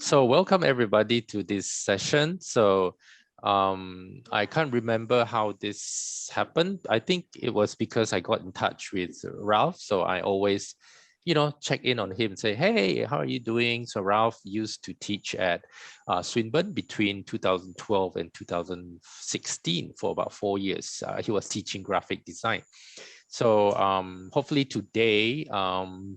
So welcome everybody to this session. So I can't remember how this happened. I think it was because I got in touch with Ralph. So I always, check in on him and say, hey, how are you doing? So Ralph used to teach at Swinburne between 2012 and 2016 for about 4 years. He was teaching graphic design. So hopefully today,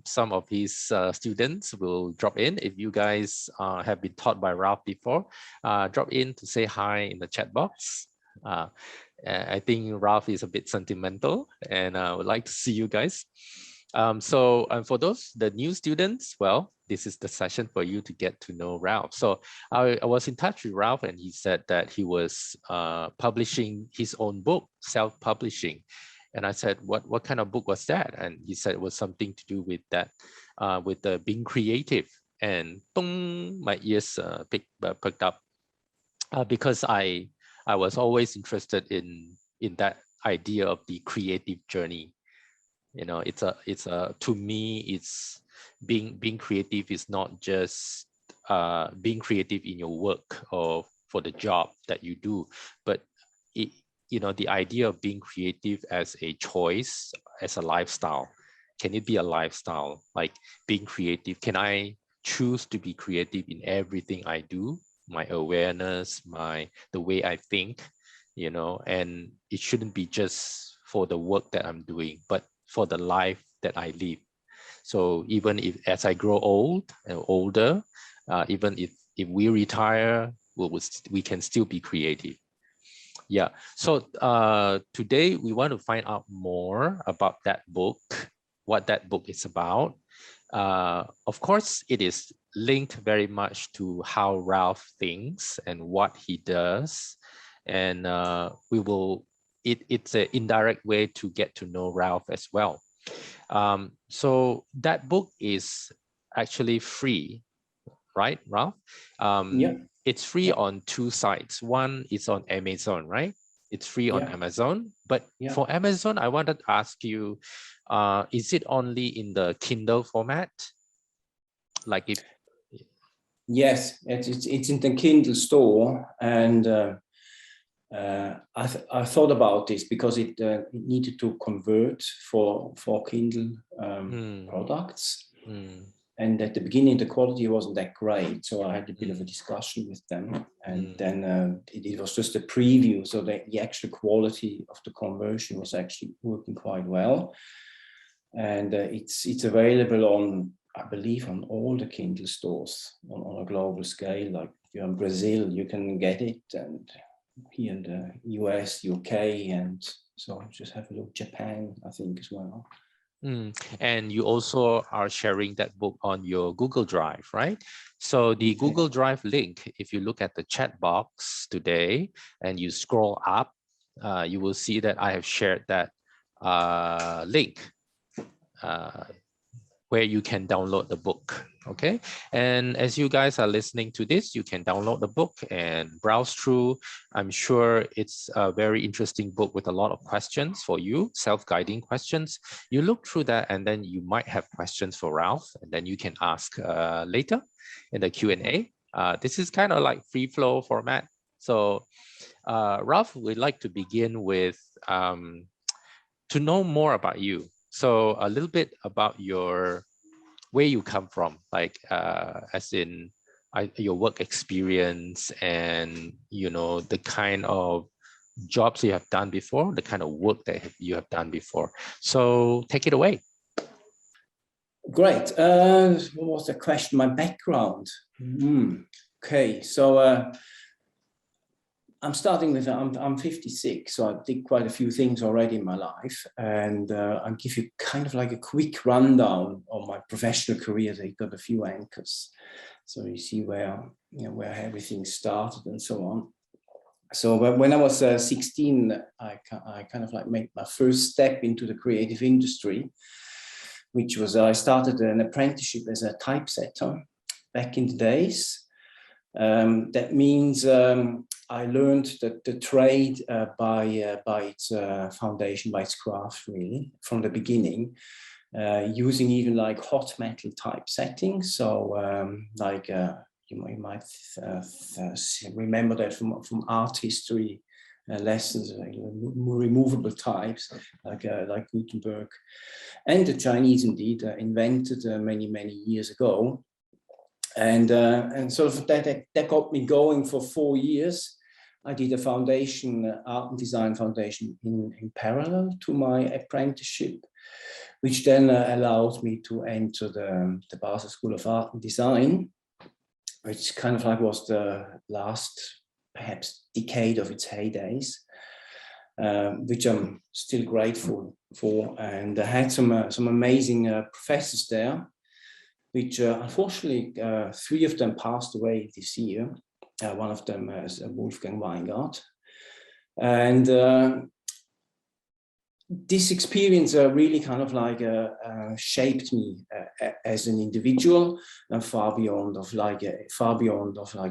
some of his students will drop in. If you guys have been taught by Ralph before, drop in to say hi in the chat box. I think Ralph is a bit sentimental and I would like to see you guys. So for the new students, well, this is the session for you to get to know Ralph. So I was in touch with Ralph and he said that he was publishing his own book, self-publishing. And I said, what kind of book was that? And he said it was something to do with that, with the being creative. And dong, my ears perked up because I was always interested in that idea of the creative journey. To me, it's being creative is not just being creative in your work or for the job that you do, but the idea of being creative as a choice, as a lifestyle. Can it be a lifestyle? Like being creative, can I choose to be creative in everything I do? My awareness, the way I think, and it shouldn't be just for the work that I'm doing, but for the life that I live. So even if as I grow old and older, even if we retire, we can still be creative. Yeah, so today we want to find out more about that book, what that book is about. Of course, it is linked very much to how Ralph thinks and what he does. And it's an indirect way to get to know Ralph as well. So that book is actually free, right, Ralph? Yeah. It's free on two sites. One is on Amazon, right? It's free on Amazon. But for Amazon, I wanted to ask you, is it only in the Kindle format? Like if... Yes, it's in the Kindle store, and I thought about this because it needed to convert for Kindle products. And at the beginning, the quality wasn't that great. So I had a bit of a discussion with them. And then it was just a preview. So the actual quality of the conversion was actually working quite well. And it's available on, I believe, on all the Kindle stores on a global scale. Like if you're in Brazil, you can get it. And here in the US, UK, and so just have a look, Japan, I think, as well. And you also are sharing that book on your Google Drive, right? So the Google Drive link, if you look at the chat box today and you scroll up, you will see that I have shared that link where you can download the book, okay? And as you guys are listening to this, you can download the book and browse through. I'm sure it's a very interesting book with a lot of questions for you, self-guiding questions. You look through that and then you might have questions for Ralph, and then you can ask later in the Q&A. This is kind of like free flow format. So Ralph, we'd like to begin with to know more about you. So a little bit about where you come from, like as in your work experience and, the kind of jobs you have done before, the kind of work that you have done before. So take it away. Great. What was the question? My background. Okay, so I'm starting with, I'm 56, so I did quite a few things already in my life, and I'll give you kind of like a quick rundown of my professional career. So you've got a few anchors, so you see where everything started and so on. So when I was 16, I kind of like made my first step into the creative industry, which was I started an apprenticeship as a typesetter back in the days. That means I learned the trade by its foundation, by its craft, really, from the beginning, using even like hot metal typesetting. So you might remember that from art history lessons, removable types like Gutenberg, and the Chinese indeed invented many years ago, and sort of that got me going for 4 years. I did a foundation, art and design foundation in parallel to my apprenticeship, which then allowed me to enter the Basel School of Art and Design, which kind of like was the last, perhaps, decade of its heydays, which I'm still grateful for. And I had some amazing professors there, which unfortunately 3 of them passed away this year. One of them is Wolfgang Weingart. And this experience really kind of like shaped me as an individual, and far beyond of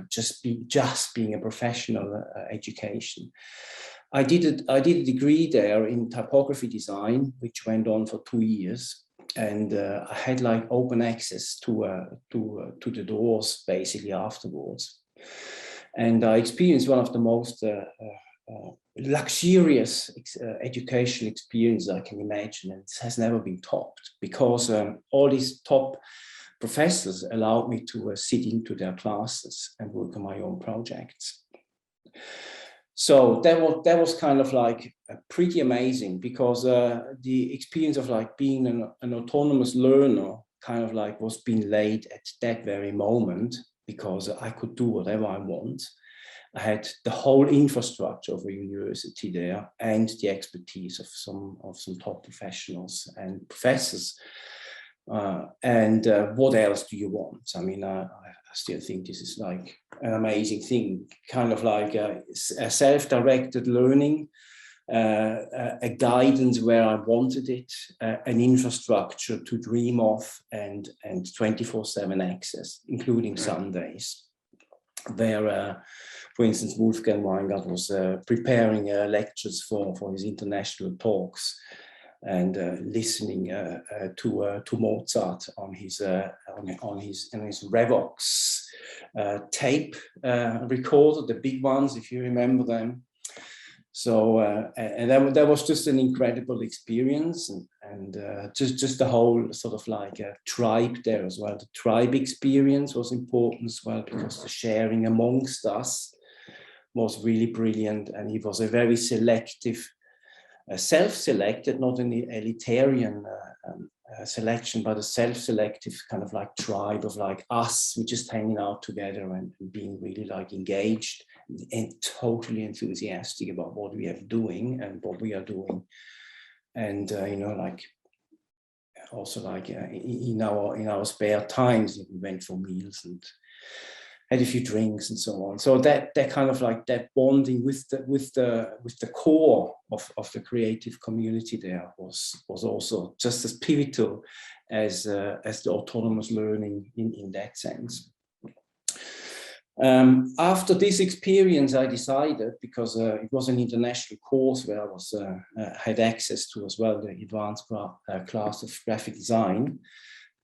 just being a professional education. I did a degree there in typography design, which went on for 2 years, and I had like open access to the doors basically afterwards. And I experienced one of the most luxurious educational experiences I can imagine, and it has never been topped, because all these top professors allowed me to sit into their classes and work on my own projects. So that was kind of like pretty amazing, because the experience of like being an autonomous learner kind of like was being laid at that very moment, because I could do whatever I want. I had the whole infrastructure of a university there, and the expertise of some top professionals and professors. And what else do you want? I mean, I still think this is like an amazing thing, kind of like a self-directed learning, a guidance where I wanted it, an infrastructure to dream of, and 24/7 access, including Sundays, where, for instance, Wolfgang Weingart was preparing lectures for his international talks, and listening to Mozart on his Revox tape recorder, the big ones, if you remember them. So and that was just an incredible experience, and just the whole sort of like tribe there as well. The tribe experience was important as well, because the sharing amongst us was really brilliant, and he was a very selective, self-selected, not an elitarian selection, but a self-selective kind of like tribe of like us, we just hanging out together and being really like engaged and totally enthusiastic about what we are doing and what we are doing. And you know, like also like in our spare times, we went for meals and had a few drinks and so on. So that kind of like that bonding with the core of the creative community there was also just as pivotal as the autonomous learning in that sense. After this experience, I decided, because it was an international course where I was had access to as well the advanced class of graphic design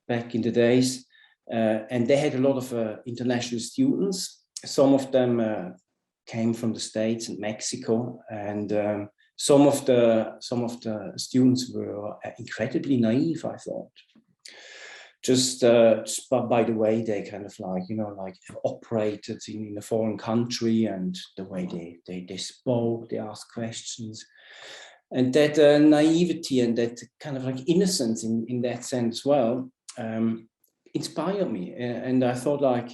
back in the days. And they had a lot of international students. Some of them came from the States and Mexico, and some of the students were incredibly naive, I thought. Just by the way they kind of like, you know, like operated in a foreign country, and the way they spoke, they asked questions, and that naivety and that kind of like innocence in that sense as well. Inspired me, and I thought, like,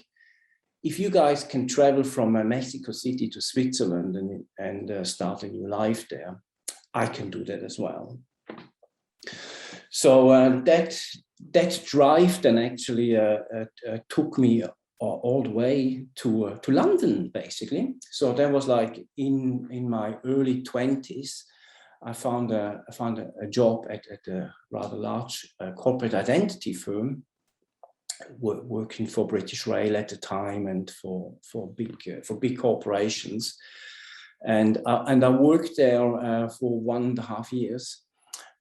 if you guys can travel from Mexico City to Switzerland and start a new life there, I can do that as well. So that drive then actually took me all the way to London, basically. So that was like in my early 20s. I found a job at a rather large corporate identity firm, working for British Rail at the time, and for big corporations, and I worked there for 1.5 years,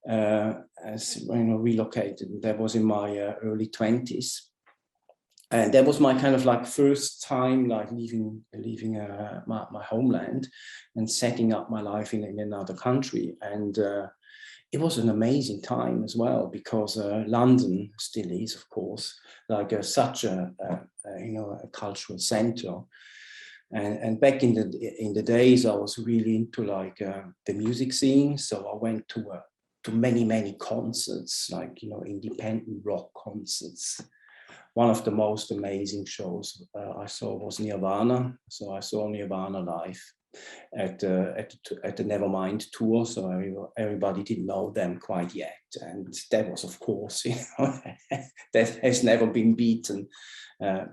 as you know, relocated. That was in my early 20s, And that was my kind of like first time like leaving my homeland and setting up my life in another country. And it was an amazing time as well, because London still is, of course, like such a cultural center. And back in the days, I was really into like the music scene. So I went to many concerts, like, independent rock concerts. One of the most amazing shows I saw was Nirvana. So I saw Nirvana live at the Nevermind tour. So everybody didn't know them quite yet, and that was, of course, that has never been beaten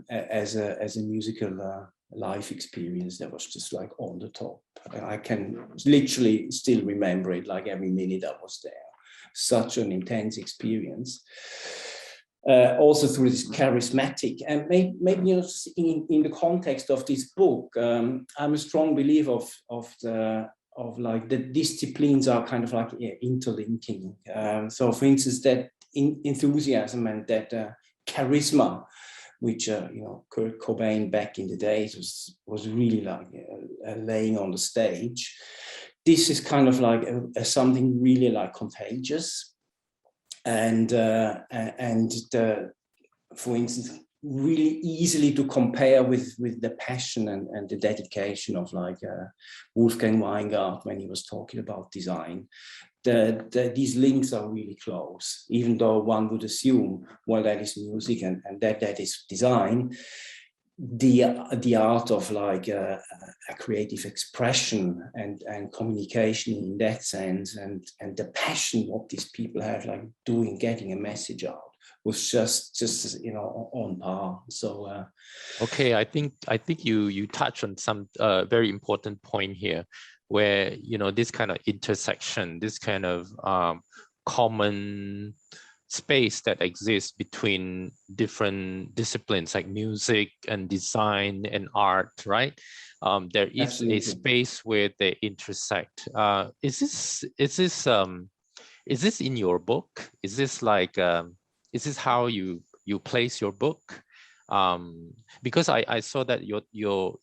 as a musical life experience. That was just like on the top. I can literally still remember it, like every minute I was there. Such an intense experience. Also through this charismatic, and maybe in the context of this book, I'm a strong believer of like the disciplines are kind of like interlinking. So, for instance, that enthusiasm and that charisma, which Kurt Cobain back in the days was really like laying on the stage. This is kind of like something really like contagious. And for instance, really easily to compare with the passion and the dedication of like Wolfgang Weingart when he was talking about design. These links are really close, even though one would assume, well, that is music and that is design. The art of like a creative expression and communication in that sense, and the passion what these people have, like getting a message out, was just on par. So okay, I think you touch on some very important point here, where this kind of intersection, this kind of common space that exists between different disciplines like music and design and art, right? There is absolutely. a space where they intersect. Is this in your book? Is this like is this how you place your book? Because I saw that you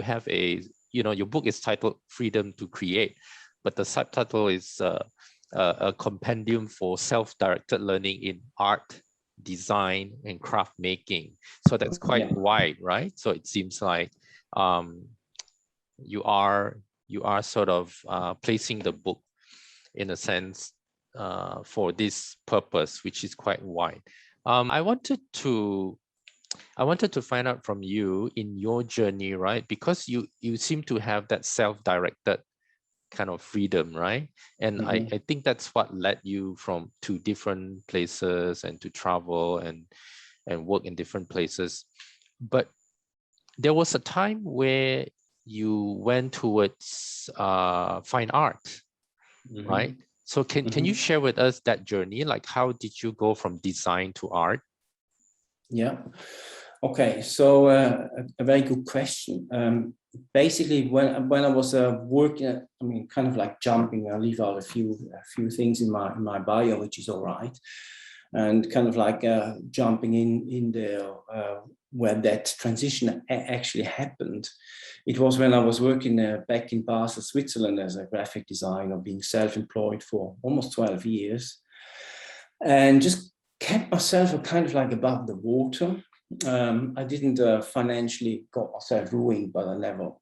have your book is titled Freedom to Create, but the subtitle is a compendium for self-directed learning in art, design, and craft making. So that's quite wide, right? So it seems like you are sort of placing the book in a sense for this purpose, which is quite wide. I wanted to find out from you in your journey, right? Because you seem to have that self-directed kind of freedom, right? And I think that's what led you to different places and to travel and work in different places. But there was a time where you went towards fine art, right? So can you share with us that journey? Like, how did you go from design to art? Yeah. Okay. So a very good question. Basically, when I was working, I mean, kind of like jumping, I'll leave out a few things in my bio, which is all right, and kind of like jumping in there where that transition actually happened. It was when I was working back in Basel, Switzerland, as a graphic designer, being self-employed for almost 12 years, and just kept myself kind of like above the water. I didn't financially got myself ruined, but I never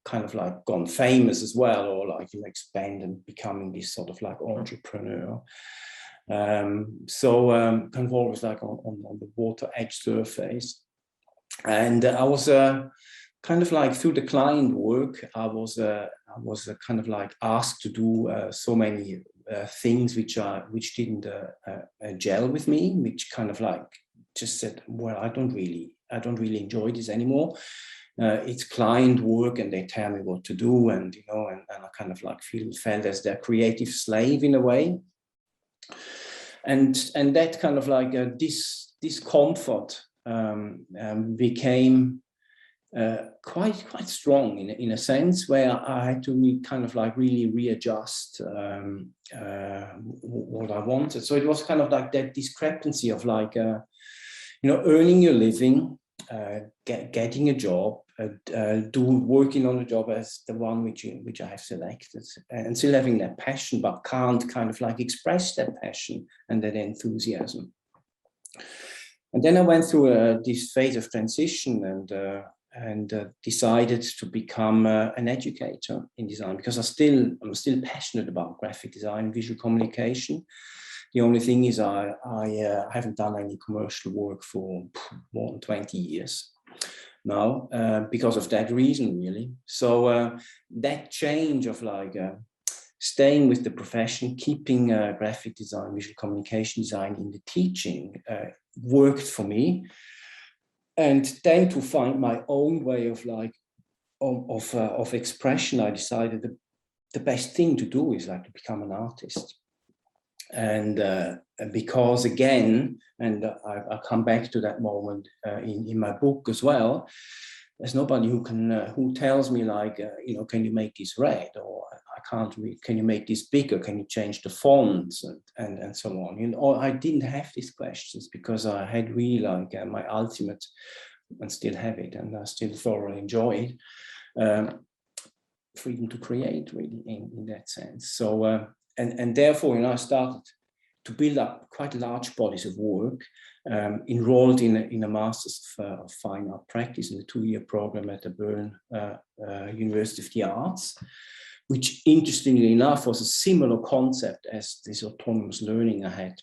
kind of like gone famous as well, or like expand and becoming this sort of like entrepreneur. So kind of always like on the water edge surface. And I was kind of like through the client work, I was kind of like asked to do so many things which didn't gel with me, which kind of like just said, well, I don't really enjoy this anymore. It's client work, and they tell me what to do, and and I kind of like felt as their creative slave in a way. And that kind of like discomfort became quite strong in a sense, where I had to kind of like really readjust what I wanted. So it was kind of like that discrepancy of like earning your living, getting a job, working on a job as the one which I have selected, and still having that passion, but can't kind of like express that passion and that enthusiasm. And then I went through this phase of transition and decided to become an educator in design, because I'm still passionate about graphic design, visual communication. The only thing is I haven't done any commercial work for more than 20 years now, because of that reason, really. So that change of like staying with the profession, keeping graphic design, visual communication design in the teaching worked for me. And then to find my own way of like of expression, I decided that the best thing to do is like to become an artist. And because again, and I'll come back to that moment in my book as well, there's nobody who tells me like, can you make this red, or I can't read, can you make this bigger, can you change the fonts, and so on. I didn't have these questions because I had really like my ultimate, and still have it, and I still thoroughly enjoy it, freedom to create, really, in that sense. So and therefore, I started to build up quite large bodies of work, enrolled in a Master's of Fine Art Practice in a 2-year program at the Bern University of the Arts, which interestingly enough was a similar concept as this autonomous learning I had,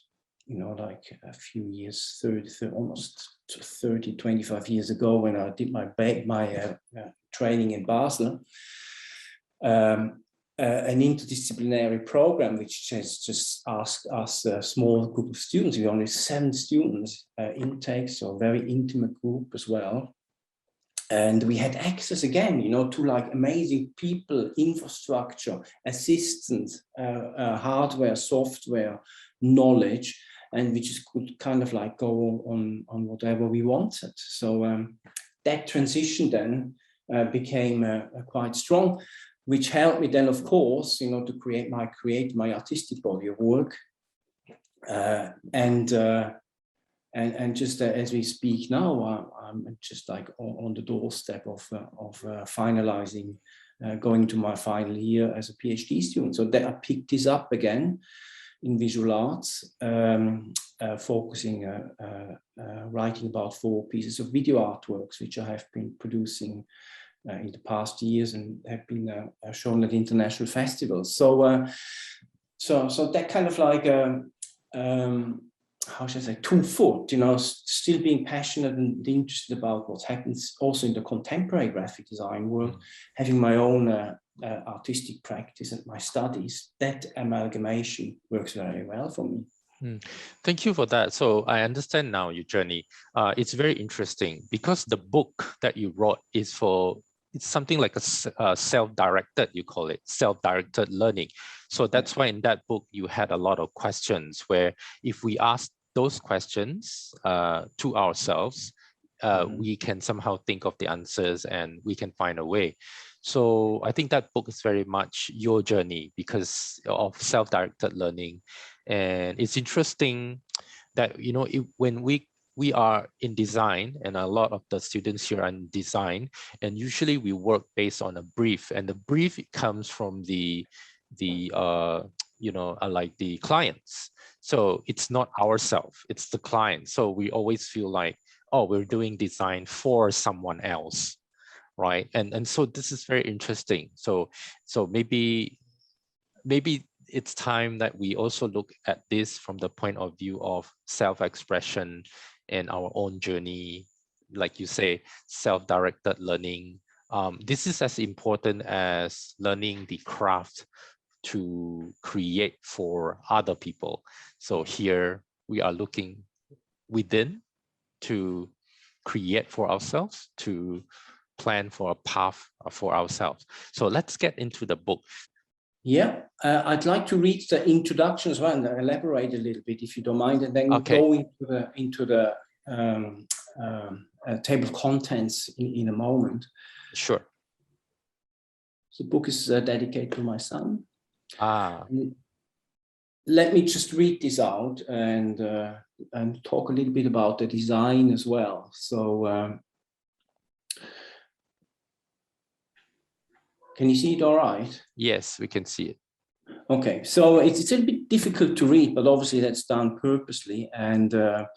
like a few years, almost 30, 25 years ago when I did my training in Basel. An interdisciplinary program which just asked us a small group of students, we only 7 students intake, so a very intimate group as well. And we had access again, to like amazing people, infrastructure, assistance, hardware, software, knowledge, and we just could kind of like go on whatever we wanted. So that transition then became quite strong, which helped me then, of course, to create my artistic body of work. And just as we speak now, I'm just like on the doorstep of finalizing, going to my final year as a PhD student. So that I picked this up again in visual arts, focusing, writing about 4 pieces of video artworks, which I have been producing in the past years and have been shown at international festivals. So so that kind of like how should I say, 2 foot, still being passionate and interested about what happens also in the contemporary graphic design world, having my own artistic practice and my studies. That amalgamation works very well for me. Thank you for that. So I understand now your journey. It's very interesting because the book that you wrote is it's something like a self-directed, you call it, self-directed learning. So that's why in that book, you had a lot of questions where if we ask those questions to ourselves, we can somehow think of the answers and we can find a way. So I think that book is very much your journey because of self-directed learning. And it's interesting that, when we are in design, and a lot of the students here are in design, and usually we work based on a brief, and the brief comes from the like the clients. So it's not ourselves, it's the client. So we always feel like, oh, we're doing design for someone else, right? And so this is very interesting. So maybe it's time that we also look at this from the point of view of self-expression and our own journey, like you say, self-directed learning. This is as important as learning the craft to create for other people. So here we are looking within to create for ourselves, to plan for a path for ourselves. So let's get into the book. Yeah, I'd like to read the introduction as well and elaborate a little bit, if you don't mind, and then go into the table of contents in a moment. Sure. The book is dedicated to my son. let me just read this out and talk a little bit about the design as well. So can you see it all right? Yes, we can see it. Okay, so it's a bit difficult to read, but obviously that's done purposely. And the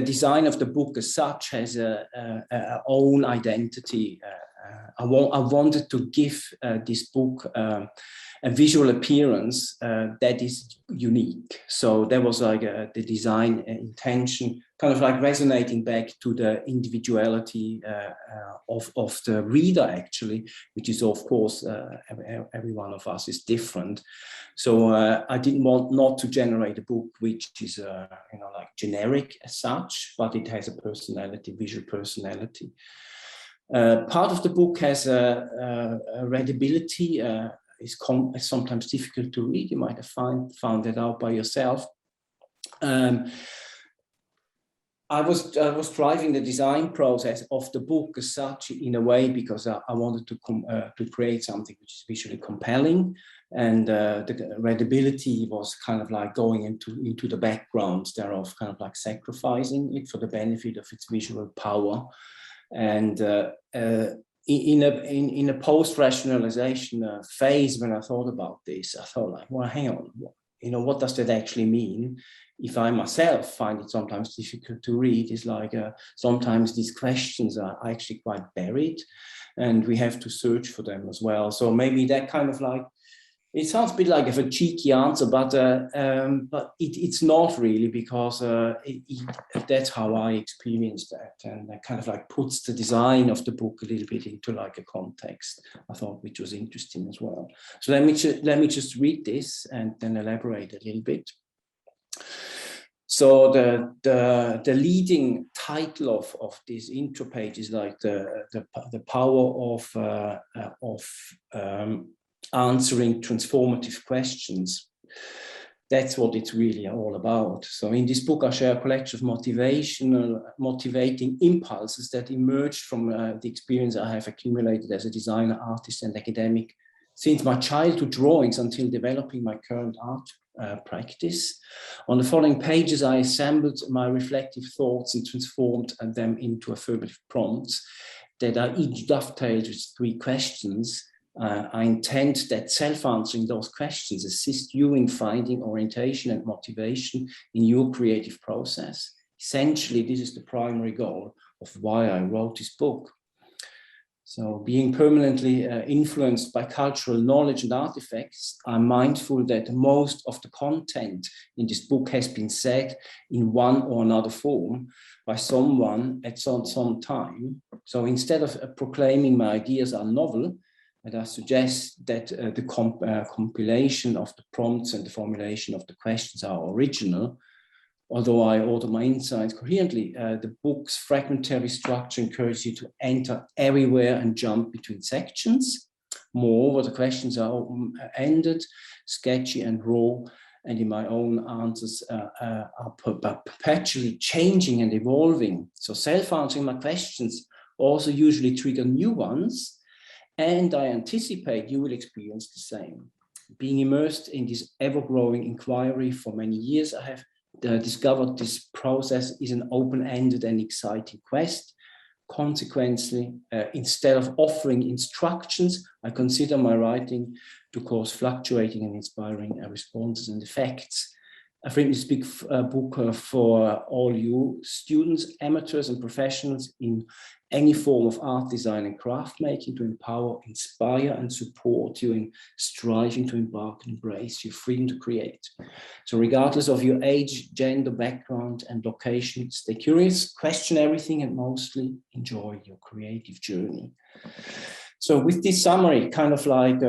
design of the book as such has a own identity. I wanted to give this book a visual appearance that is unique. So that was like the design intention, kind of like resonating back to the individuality of the reader, actually, which is, of course, every one of us is different. So I didn't want not to generate a book which is, like generic as such, but it has a personality, visual personality. Part of the book has a readability. Is sometimes difficult to read. You might have found that out by yourself. I was driving the design process of the book as such in a way because I wanted to create something which is visually compelling, and the readability was kind of like going into the background thereof, kind of like sacrificing it for the benefit of its visual power. And in a post-rationalization phase, when I thought about this, I thought like, well, hang on, what does that actually mean? If I myself find it sometimes difficult to read, it's like sometimes these questions are actually quite buried, and we have to search for them as well. So maybe that kind of like, it sounds a bit like a cheeky answer, but it's not really, because that's how I experienced that, and that kind of like puts the design of the book a little bit into like a context, I thought, which was interesting as well. So let me just read this and then elaborate a little bit. So the leading title of this intro page is like the power of answering transformative questions. That's what it's really all about. So in this book, I share a collection of motivating impulses that emerged from the experience I have accumulated as a designer, artist, and academic since my childhood drawings until developing my current art practice. On the following pages, I assembled my reflective thoughts and transformed them into affirmative prompts that are each dovetailed with 3 questions. I intend that self-answering those questions assist you in finding orientation and motivation in your creative process. Essentially, this is the primary goal of why I wrote this book. So, being permanently influenced by cultural knowledge and artifacts, I'm mindful that most of the content in this book has been said in one or another form by someone at some time. So instead of proclaiming my ideas are novel, and I suggest that the compilation of the prompts and the formulation of the questions are original. Although I order my insights coherently, the book's fragmentary structure encourages you to enter everywhere and jump between sections. Moreover, the questions are open-ended, sketchy and raw, and in my own answers are perpetually changing and evolving. So self-answering my questions also usually trigger new ones, and I anticipate you will experience the same. Being immersed in this ever-growing inquiry for many years, I have discovered this process is an open-ended and exciting quest. Consequently, instead of offering instructions, I consider my writing to cause fluctuating and inspiring responses and effects. I've written this big book for all you students, amateurs, and professionals in any form of art, design, and craft making to empower, inspire, and support you in striving to embark and embrace your freedom to create. So regardless of your age, gender, background, and location, stay curious, question everything, and mostly enjoy your creative journey. So with this summary, kind of like,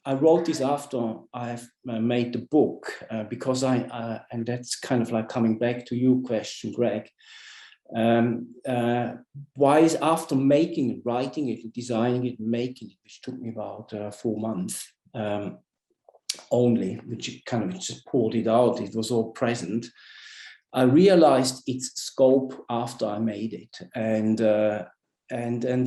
I wrote this after I have made the book because and that's kind of like coming back to your question, Greg. Why is after making it, writing it, designing it, making it, which took me about 4 months only, which kind of just poured it out, it was all present. I realized its scope after I made it, and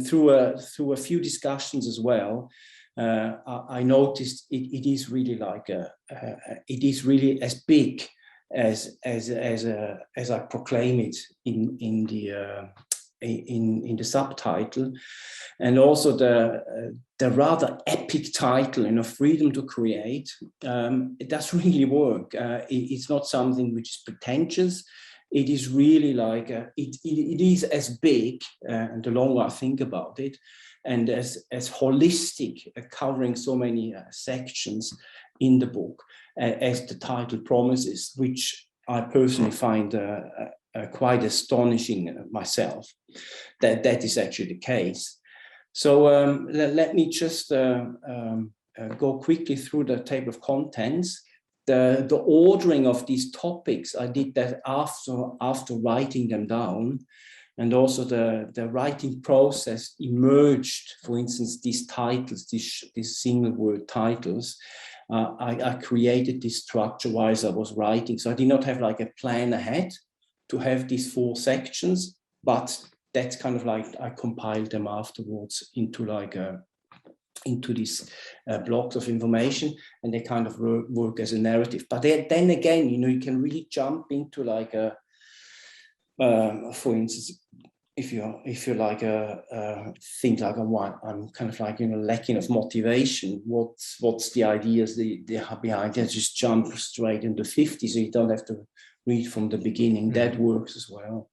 through a few discussions as well, I noticed it is really like it is really as big as I proclaim it in the subtitle, and also the rather epic title, you know, Freedom to Create. It does really work. It's not something which is pretentious. It is really like it is as big, and the longer I think about it, and as holistic, covering so many sections in the book as the title promises, which I personally find quite astonishing myself that is actually the case. So let me just go quickly through the table of contents. The ordering of these topics, I did that after writing them down, and also the writing process emerged. For instance, these titles, these single word titles, I created this structure whilst I was writing. So I did not have like a plan ahead to have these 4 sections, but that's kind of like I compiled them afterwards into like into these blocks of information, and they kind of work as a narrative. But then again, you know, you can really jump into like a, for instance, if you're like think like I'm kind of like, you know, lacking of motivation. What's the ideas behind it? Just jump straight into 50, so you don't have to read from the beginning. That works as well.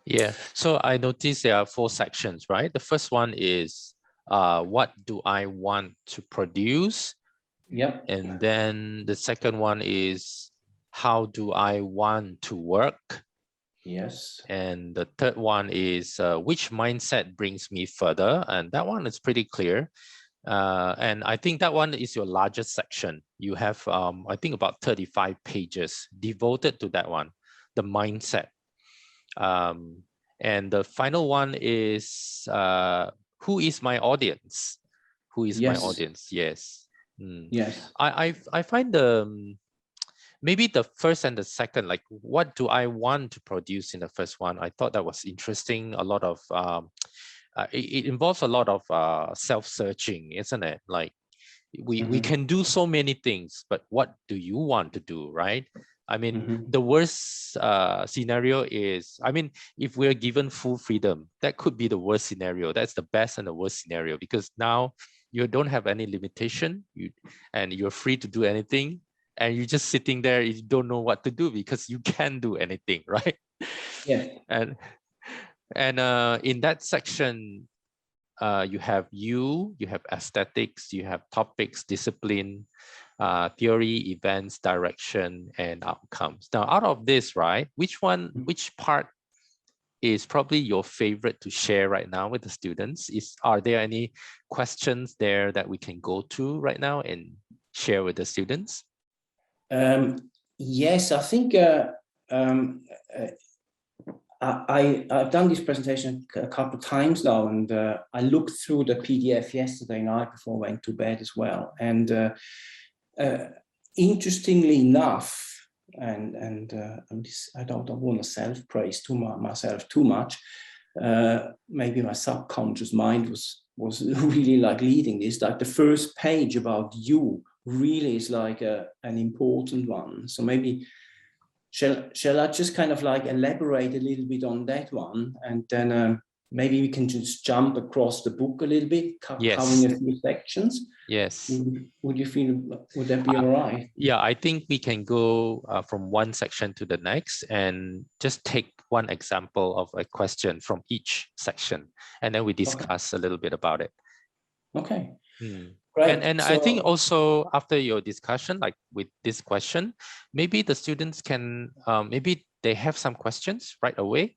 Yeah. So I noticed there are 4 sections, right? The first one is what do I want to produce? Yep. And then the second one is how do I want to work? Yes. And the third one is which mindset brings me further? And that one is pretty clear. And I think that one is your largest section. You have, I think, about 35 pages devoted to that one, the mindset. And the final one is who is my audience? Who is my audience? Yes. Yes. I find maybe the first and the second, like what do I want to produce in the first one? I thought that was interesting. A lot of it involves a lot of self-searching, isn't it? Like we can do so many things, but what do you want to do, right? I mean, the worst scenario is, I mean, if we're given full freedom, that could be the worst scenario. That's the best and the worst scenario, because now you don't have any limitation, and you're free to do anything, and you're just sitting there, you don't know what to do because you can't do anything, right? Yeah. And in that section, you have aesthetics, you have topics, discipline, theory, events, direction, and outcomes. Now, out of this, right, which part is probably your favorite to share right now with the students? Are there any questions there that we can go to right now and share with the students? Yes, I think I've done this presentation a couple of times now, and I looked through the PDF yesterday night before I went to bed as well. And interestingly enough, and I don't want to self-praise myself too much. Maybe my subconscious mind was really like leading this. Like the first page about you really is like an important one. So maybe shall I just kind of like elaborate a little bit on that one, and then maybe we can just jump across the book a little bit, covering a few sections. Yes. Would you feel, would that be all right? Yeah, I think we can go from one section to the next and just take one example of a question from each section, and then we discuss a little bit about it. Okay. Great. And so, I think also after your discussion, like with this question, maybe the students can, maybe they have some questions right away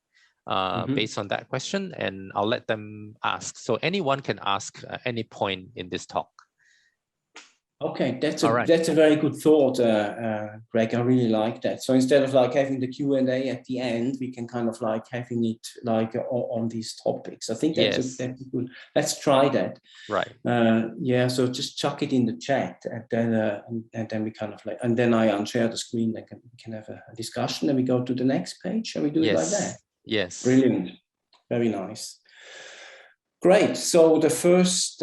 based on that question, and I'll let them ask. So anyone can ask at any point in this talk. Okay, that's a very good thought, Greg. I really like that. So instead of like having the Q&A at the end, we can kind of like having it like on these topics. I think that's a good. Let's try that. Right. Yeah. So just chuck it in the chat, and then we kind of like, and then I unshare the screen. We can have a discussion, and we go to the next page. Shall we do it like that? Yes. Brilliant. Very nice. Great. So the first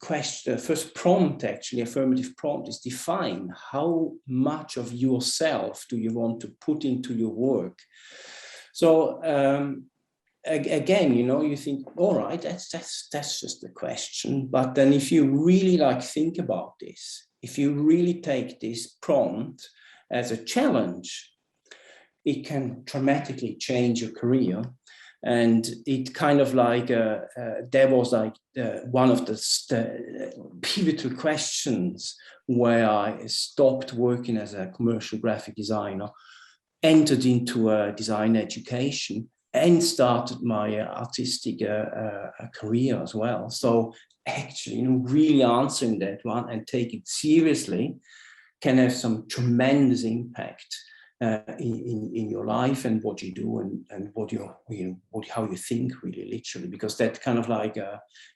question, first prompt, actually, affirmative prompt, is define how much of yourself do you want to put into your work. So again, you know, you think, all right, that's just a question. But then if you really like think about this, if you really take this prompt as a challenge, it can dramatically change your career. And it kind of like, there was like one of the pivotal questions where I stopped working as a commercial graphic designer, entered into a design education, and started my artistic career as well. So actually, you know, really answering that one and take it seriously can have some tremendous impact in your life and what you do and what how you think, really, literally, because that kind of like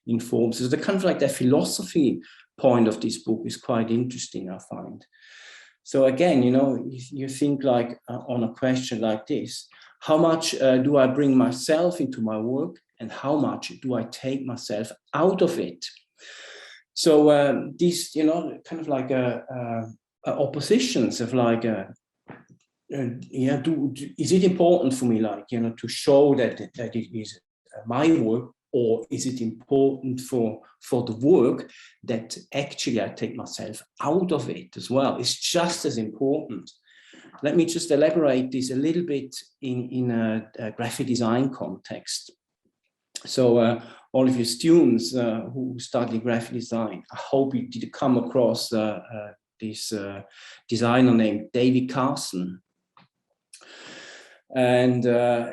informs. So the kind of like the philosophy point of this book is quite interesting, I find. So again, you know, you think like on a question like this, how much do I bring myself into my work, and how much do I take myself out of it? So these, you know, kind of like oppositions of like, yeah, is it important for me, like, you know, to show that it is my work, or is it important for the work that actually I take myself out of it as well? It's just as important. Let me just elaborate this a little bit in a graphic design context. So all of your students who study graphic design, I hope you did come across this designer named David Carson. And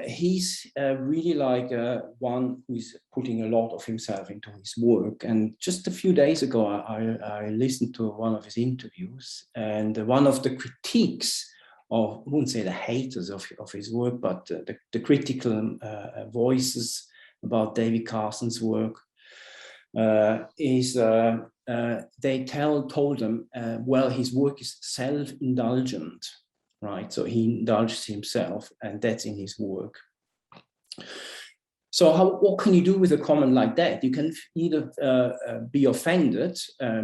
he's really like one who's putting a lot of himself into his work. And just a few days ago, I listened to one of his interviews, and one of the critiques, or I wouldn't say the haters of his work, but the critical voices about David Carson's work is they told him, well, his work is self-indulgent. Right, so he indulges himself, and that's in his work. So what can you do with a comment like that? You can either be offended,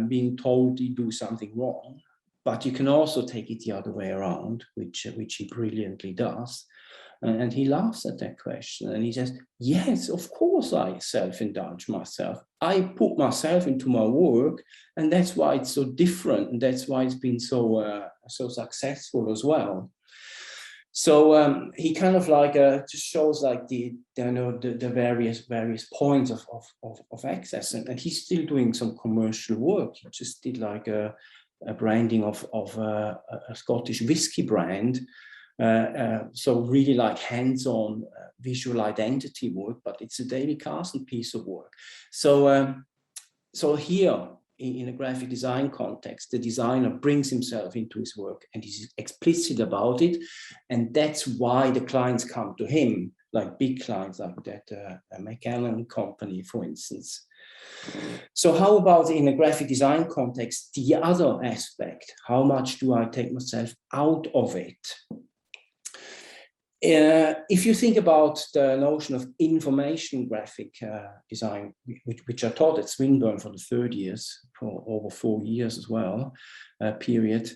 being told you do something wrong, but you can also take it the other way around, which he brilliantly does. And he laughs at that question, and he says, yes, of course I self-indulge myself. I put myself into my work, and that's why it's so different, and that's why it's been so successful as well. So he kind of like just shows like the various points of access, and he's still doing some commercial work. He just did like a branding of a Scottish whiskey brand. So really like hands-on visual identity work, but it's a David Carson piece of work. So here in a graphic design context, the designer brings himself into his work and he's explicit about it. And that's why the clients come to him, like big clients like that McAllen company, for instance. So how about in a graphic design context, the other aspect? How much do I take myself out of it? If you think about the notion of information graphic design, which I taught at Swinburne for the third years, for over 4 years as well, period,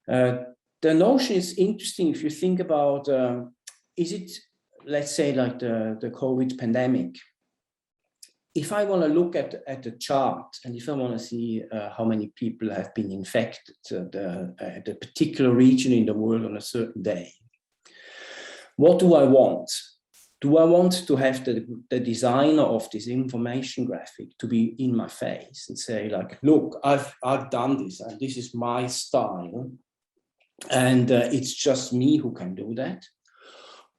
the notion is interesting if you think about, is it, let's say, like the COVID pandemic? If I want to look at the chart, and if I want to see how many people have been infected, the particular region in the world on a certain day, what do I want? Do I want to have the designer of this information graphic to be in my face and say like, look, I've done this and this is my style, and it's just me who can do that?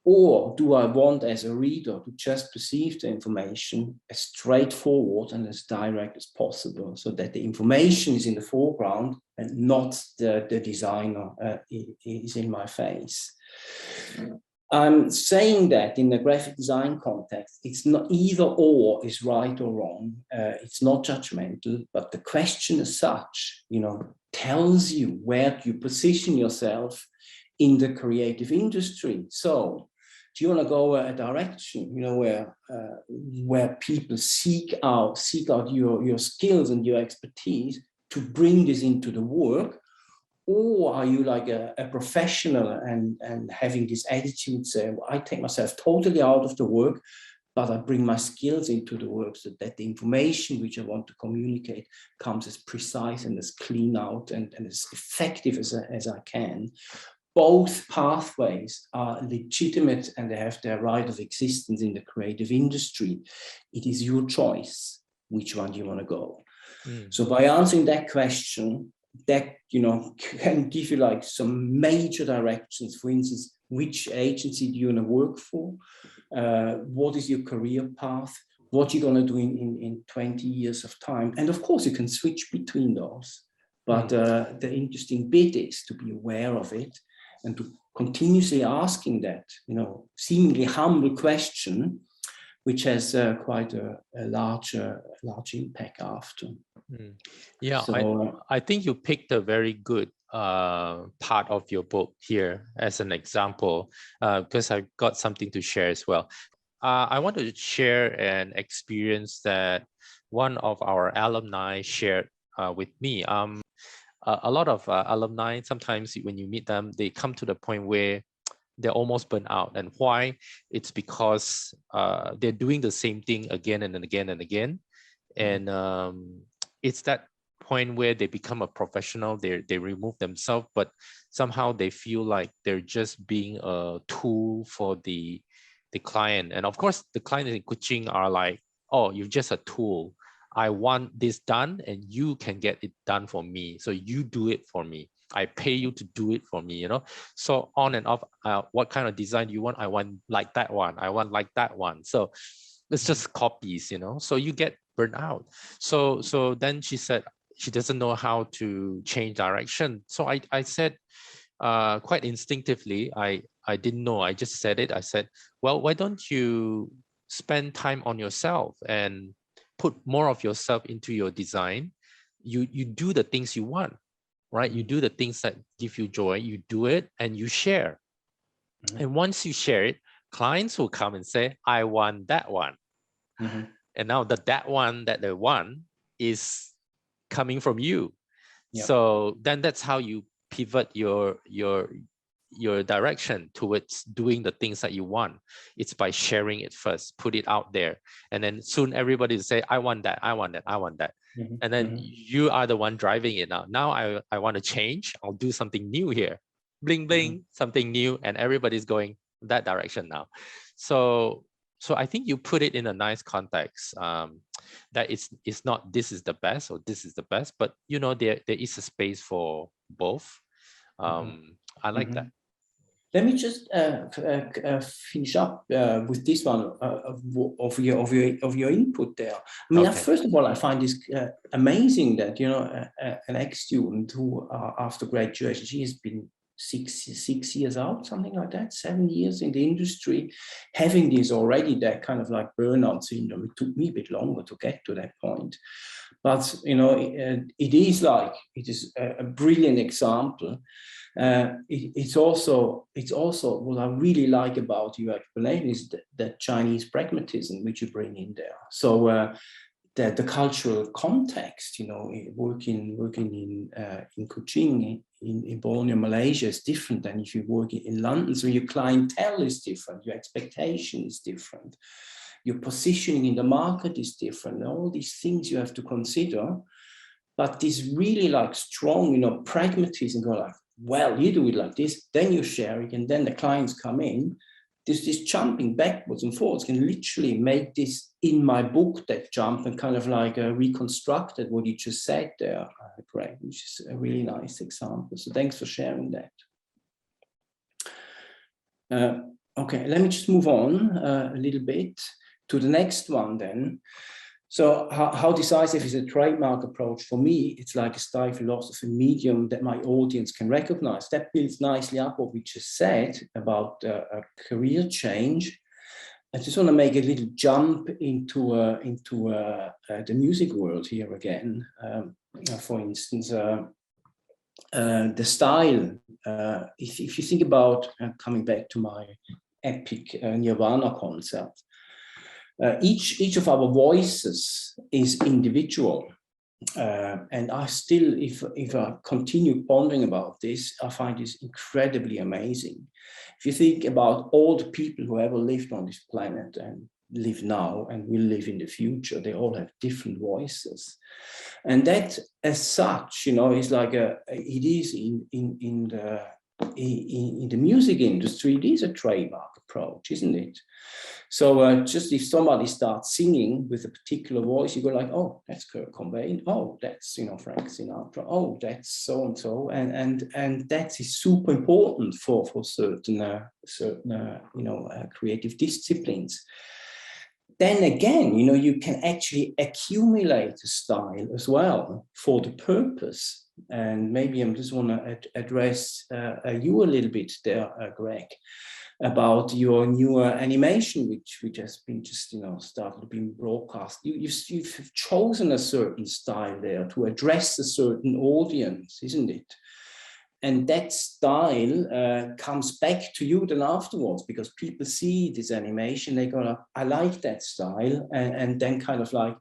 Or do I want as a reader to just perceive the information as straightforward and as direct as possible, so that the information is in the foreground and not the designer is in my face? I'm saying that in the graphic design context, it's not either or is right or wrong. It's not judgmental, but the question as such, you know, tells you where you position yourself in the creative industry. So do you want to go a direction, you know, where people seek out your skills and your expertise to bring this into the work? Or are you like a professional and having this attitude, say, well, I take myself totally out of the work, but I bring my skills into the work so that the information which I want to communicate comes as precise and as clean out and as effective as I can. Both pathways are legitimate and they have their right of existence in the creative industry. It is your choice which one you want to go. So by answering that question, that, you know, can give you like some major directions. For instance, which agency do you want to work for? What is your career path? What you're going to do in 20 years of time? And of course, you can switch between those. But the interesting bit is to be aware of it and to continuously asking that, you know, seemingly humble question, which has quite a large impact after. Yeah, so, I think you picked a very good part of your book here as an example, because I've got something to share as well. I want to share an experience that one of our alumni shared with me. A lot of alumni, sometimes when you meet them, they come to the point where they're almost burnt out. And why? It's because they're doing the same thing again and again and again. And it's that point where they become a professional, they remove themselves, but somehow they feel like they're just being a tool for the client. And of course, the clients in coaching are like, oh, you're just a tool. I want this done and you can get it done for me. So you do it for me. I pay you to do it for me, you know? So on and off, what kind of design do you want? I want like that one. I want like that one. So it's just copies, you know? So you get burnt out. So then she said she doesn't know how to change direction. So I said, quite instinctively, I didn't know. I just said it. I said, well, why don't you spend time on yourself and put more of yourself into your design? You do the things you want, right? You do the things that give you joy. You do it and you share. And once you share it, clients will come and say, I want that one. And now that one that they want is coming from you. Yep. So then that's how you pivot your direction towards doing the things that you want. It's by sharing it first, put it out there. And then soon everybody will say, I want that, I want that, I want that. And then you are the one driving it now. Now I want to change. I'll do something new here. Bling, bling, something new. And everybody's going that direction now. So I think you put it in a nice context, that it's not this is the best or this is the best, but you know, there is a space for both. I like that. Let me just finish up with this one of your input there. I mean, first of all, I find this amazing that, you know, an ex-student who after graduation, she has been six years out, something like that, 7 years in the industry, having this already, that kind of like burnout syndrome. It took me a bit longer to get to that point. But, you know, it is a brilliant example. It's also what I really like about your explanation is that Chinese pragmatism which you bring in there. So the cultural context, you know, working in Kuching, in Borneo, Malaysia is different than if you work in London. So your clientele is different, your expectation is different, your positioning in the market is different. All these things you have to consider. But this really like strong, you know, pragmatism, go like, well, you do it like this, then you share it, and then the clients come in. This jumping backwards and forwards can literally make this, in my book, that jump, and kind of like reconstructed what you just said there, Greg, which is a really nice example. So thanks for sharing that. Okay, let me just move on a little bit to the next one then. So how decisive is a trademark approach? For me, it's like a style philosophy medium that my audience can recognize. That builds nicely up what we just said about a career change. I just want to make a little jump into the music world here again. For instance, the style. If you think about, coming back to my epic Nirvana concert. Each of our voices is individual. And I still, if I continue pondering about this, I find this incredibly amazing. If you think about all the people who ever lived on this planet and live now and will live in the future, they all have different voices. And that as such, is like it is in the music industry, it is a trademark approach, isn't it? So just if somebody starts singing with a particular voice, you go like, oh, that's Kurt Cobain. Oh, that's Frank Sinatra. Oh, that's so and so, and that is super important for certain creative disciplines. Then again, you can actually accumulate a style as well for the purpose. And maybe I just want to address you a little bit there, Greg, about your newer animation, which has been started being broadcast. You've chosen a certain style there to address a certain audience, isn't it? And that style comes back to you then afterwards, because people see this animation, they go, I like that style, and then kind of like,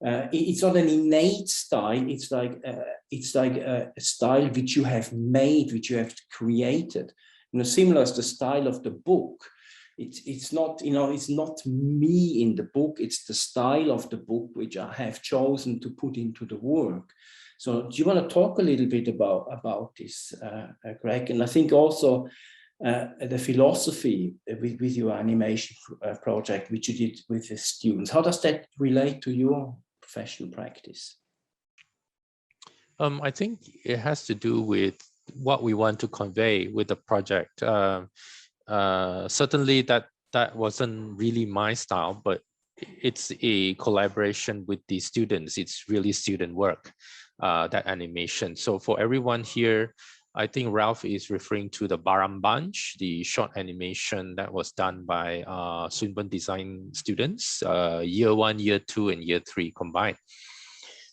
it's not an innate style, it's like a style which you have made, which you have created. Similar as the style of the book. It's not, it's not me in the book, it's the style of the book which I have chosen to put into the work. So do you want to talk a little bit about this, Greg? And I think also the philosophy with your animation project, which you did with the students, how does that relate to your professional practice? I think it has to do with what we want to convey with the project. Certainly that wasn't really my style, but it's a collaboration with the students. It's really student work, that animation. So for everyone here, I think Ralph is referring to the Baram Bunch, the short animation that was done by Swinburne Design students, year 1, year 2, and year 3 combined.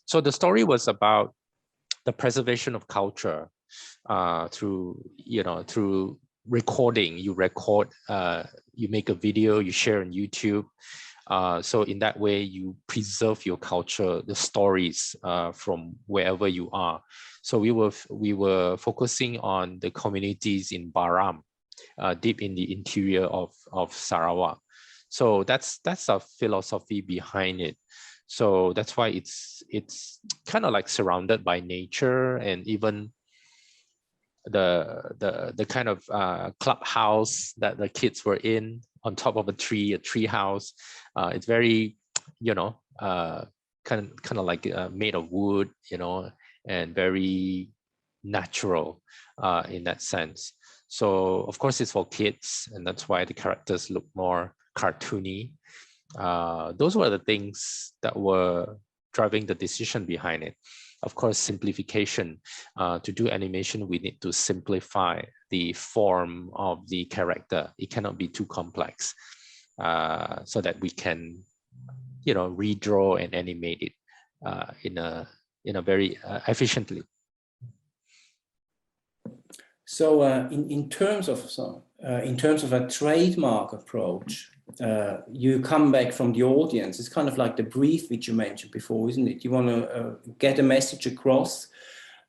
So the story was about the preservation of culture through recording. You record, you make a video, you share on YouTube. So in that way, you preserve your culture, the stories from wherever you are. So we were focusing on the communities in Baram, deep in the interior of Sarawak. So that's a philosophy behind it. So that's why it's kind of like surrounded by nature, and even the kind of clubhouse that the kids were in on top of a tree house. It's very, kind of like made of wood, and very natural in that sense. So of course it's for kids, and that's why the characters look more cartoony. Those were the things that were driving the decision behind it. Of course, simplification. To do animation, we need to simplify the form of the character. It cannot be too complex, so that we can, redraw and animate it in a very efficiently. So in terms of a trademark approach, you come back from the audience. It's kind of like the brief which you mentioned before, isn't it? You want to get a message across.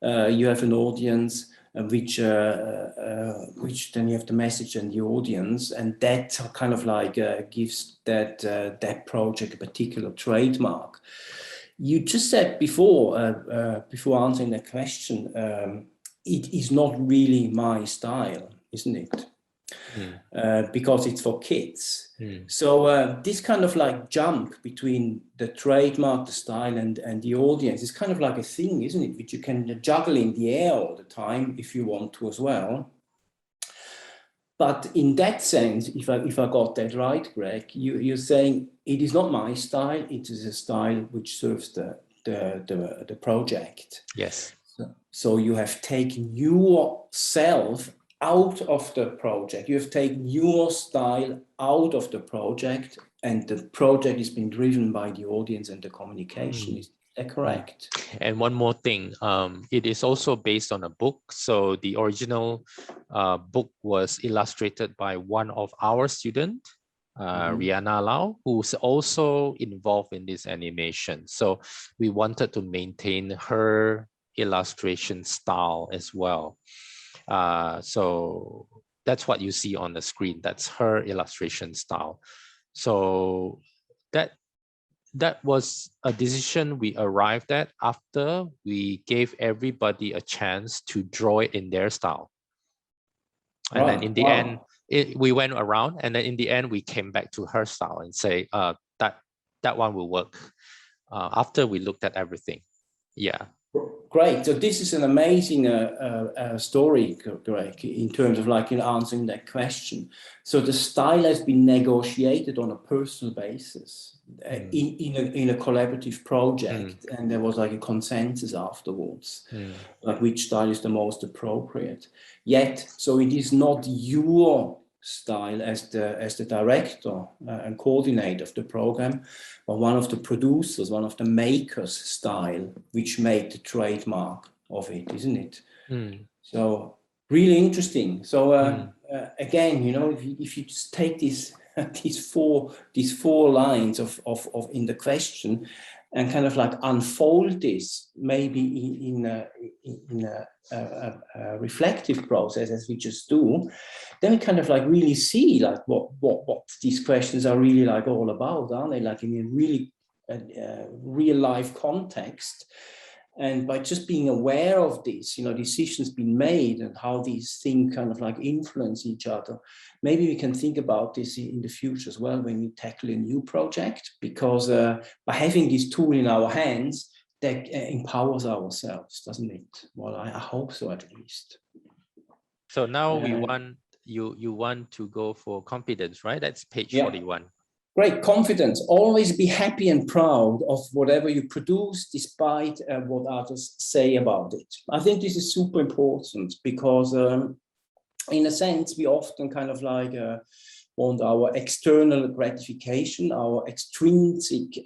You have an audience, which then you have the message and the audience, and that kind of like gives that project a particular trademark. You just said before answering the question, it is not really my style, isn't it? Because it's for kids. So this kind of like jump between the trademark, the style, and the audience is kind of like a thing, isn't it? Which you can juggle in the air all the time if you want to as well. But in that sense, if I got that right, Greg, you're saying it is not my style, it is a style which serves the project. Yes. So you have taken yourself out of the project. You have taken your style out of the project, and the project is being driven by the audience and the communication. Correct. And one more thing, it is also based on a book. So the original book was illustrated by one of our students, Rihanna Lau, who's also involved in this animation. So we wanted to maintain her illustration style as well. So that's what you see on the screen. That's her illustration style. So that was a decision we arrived at after we gave everybody a chance to draw it in their style. And then in the end, we went around, and then in the end, we came back to her style and say, that one will work after we looked at everything. Yeah. Great. So this is an amazing story, Greg, in terms of like answering that question. So the style has been negotiated on a personal basis in a collaborative project, and there was like a consensus afterwards, like which style is the most appropriate. Yet, so it is not your style as the director and coordinator of the program, but one of the producers, one of the makers' style, which made the trademark of it, isn't it? So really interesting. So again, you know, if you just take these four lines of in the question and kind of like unfold this maybe in a reflective process as we just do, then we kind of like really see like what these questions are really like all about, aren't they? Like in a really real life context. And by just being aware of this, you know, decisions being made and how these things kind of like influence each other, maybe we can think about this in the future as well when we tackle a new project, because by having this tool in our hands, that empowers ourselves, doesn't it? Well, I hope so, at least. So now we want you want to go for confidence, right? That's page 41. Great. Confidence. Always be happy and proud of whatever you produce, despite what others say about it. I think this is super important because in a sense, we often kind of like want our external gratification, our extrinsic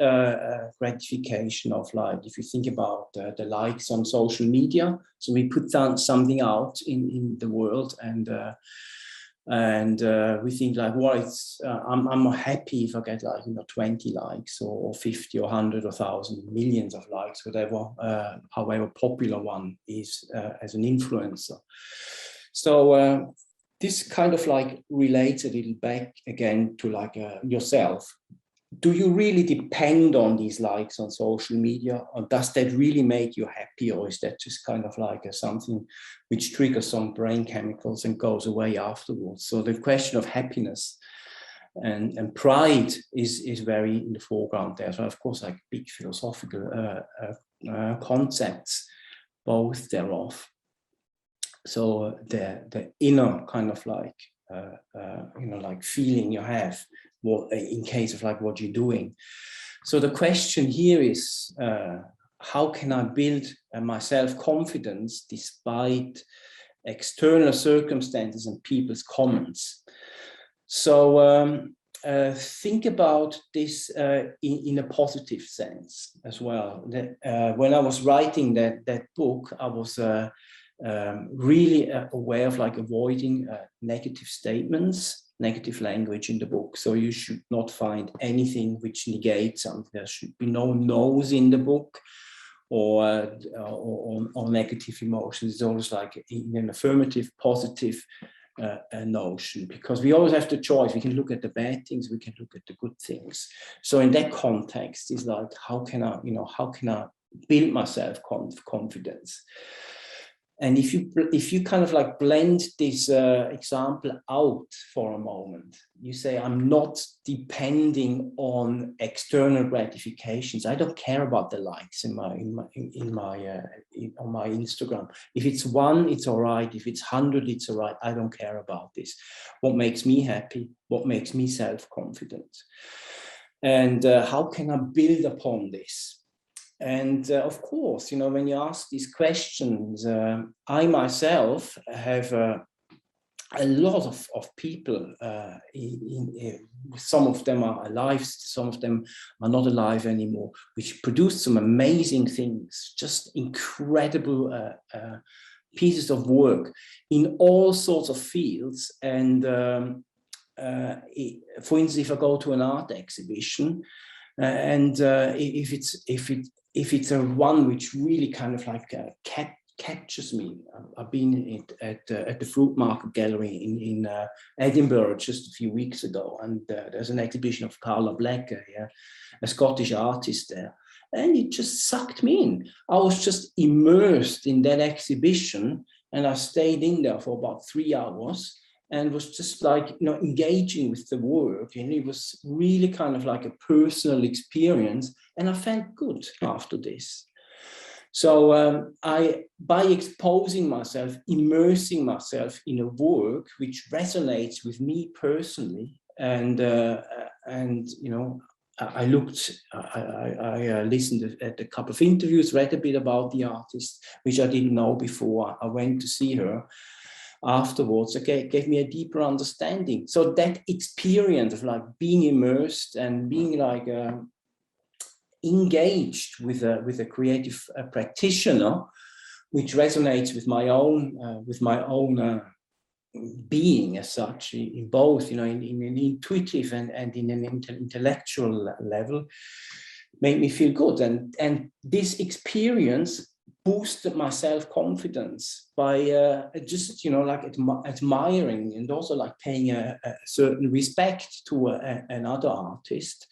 gratification of like, if you think about the likes on social media. So we put down something out in the world, and we think like, well, it's I'm happy if I get like 20 likes or 50 or 100 or 1,000 millions of likes, whatever, however popular one is as an influencer. So this kind of like relates a little back again to like yourself. Do you really depend on these likes on social media, or does that really make you happy, or is that just kind of like something which triggers some brain chemicals and goes away afterwards? So the question of happiness and pride is very in the foreground there. So of course, like big philosophical concepts, both thereof. So the inner kind of like like feeling you have, what in case of like what you're doing. So the question here is, how can I build my self-confidence despite external circumstances and people's comments? So think about this in a positive sense as well. That when I was writing that book, I was really aware of like avoiding negative statements, negative language in the book. So you should not find anything which negates something. There should be no no's in the book or negative emotions. It's always like in an affirmative, positive notion, because we always have the choice. We can look at the bad things, we can look at the good things. So in that context, it's like, how can I build my self-confidence? And if you kind of like blend this example out for a moment, you say, I'm not depending on external gratifications. I don't care about the likes on my Instagram. If it's 1, it's all right. If it's 100, it's all right. I don't care about this. What makes me happy? What makes me self-confident? And how can I build upon this? And of course, when you ask these questions, I myself have a lot of people, some of them are alive, some of them are not alive anymore, which produced some amazing things, just incredible pieces of work in all sorts of fields. And for instance, if I go to an art exhibition, and if it's a one which really kind of like captures me. I've been at the Fruit Market Gallery in Edinburgh just a few weeks ago, and there's an exhibition of Carla Black, a Scottish artist there, and it just sucked me in. I was just immersed in that exhibition, and I stayed in there for about 3 hours and was just like, engaging with the work, and it was really kind of like a personal experience, and I felt good after this. So by exposing myself, immersing myself in a work which resonates with me personally, and I listened at a couple of interviews, read a bit about the artist, which I didn't know before. I went to see her afterwards. It gave me a deeper understanding. So that experience of like being immersed and being like engaged with a creative practitioner, which resonates with my own being as such, in both, in an intuitive and in an intellectual level, made me feel good. And this experience boosted my self-confidence by just, like admiring and also like paying a certain respect to another artist.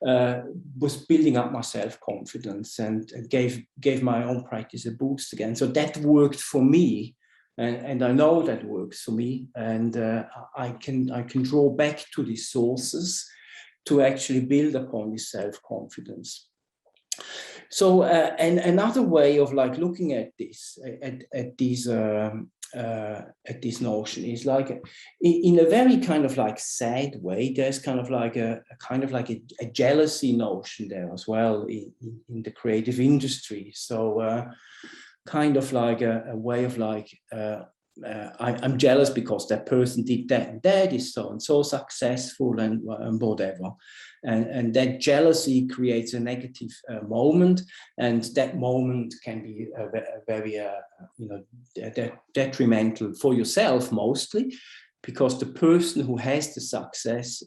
Was building up my self-confidence and gave my own practice a boost again. So that worked for me, and I know that works for me, and I can draw back to these sources to actually build upon this self-confidence. So and another way of like looking at this, at this notion is like in a very kind of like sad way. There's kind of like a jealousy notion there as well in the creative industry. So kind of like a way of like I'm jealous because that person did that and that is so and so successful and whatever. And that jealousy creates a negative moment, and that moment can be very detrimental for yourself mostly, because the person who has the success,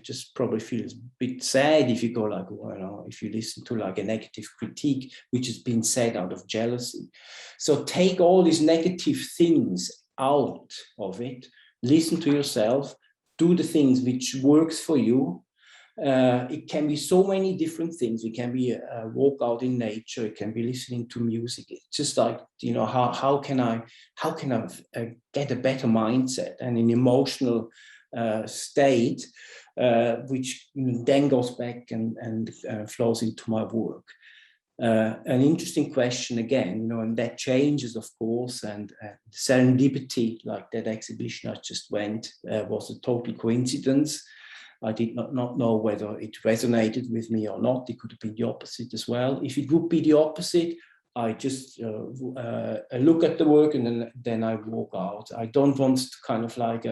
just probably feels a bit sad if you go like, if you listen to like a negative critique, which has been said out of jealousy. So take all these negative things out of it, listen to yourself, do the things which works for you. It can be so many different things. It can be a walk out in nature. It can be listening to music. It's just like, how can I get a better mindset and an emotional state, which then goes back and flows into my work. An interesting question again, and that changes, of course, and serendipity, like that exhibition I just went, was a total coincidence. I did not know whether it resonated with me or not. It could have been the opposite as well. If it would be the opposite, I just look at the work and then I walk out. I don't want to kind of like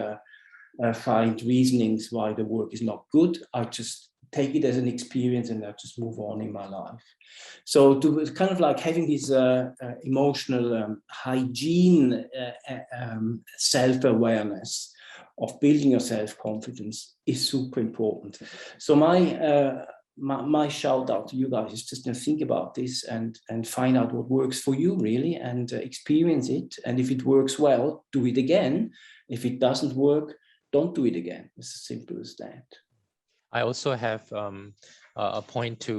find reasonings why the work is not good. I just take it as an experience and I just move on in my life. So to kind of like having this emotional hygiene, self-awareness of building your self-confidence is super important. So my shout out to you guys is just to think about this and find out what works for you really, and experience it. And if it works well, do it again. If it doesn't work, don't do it again. It's as simple as that. I also have a point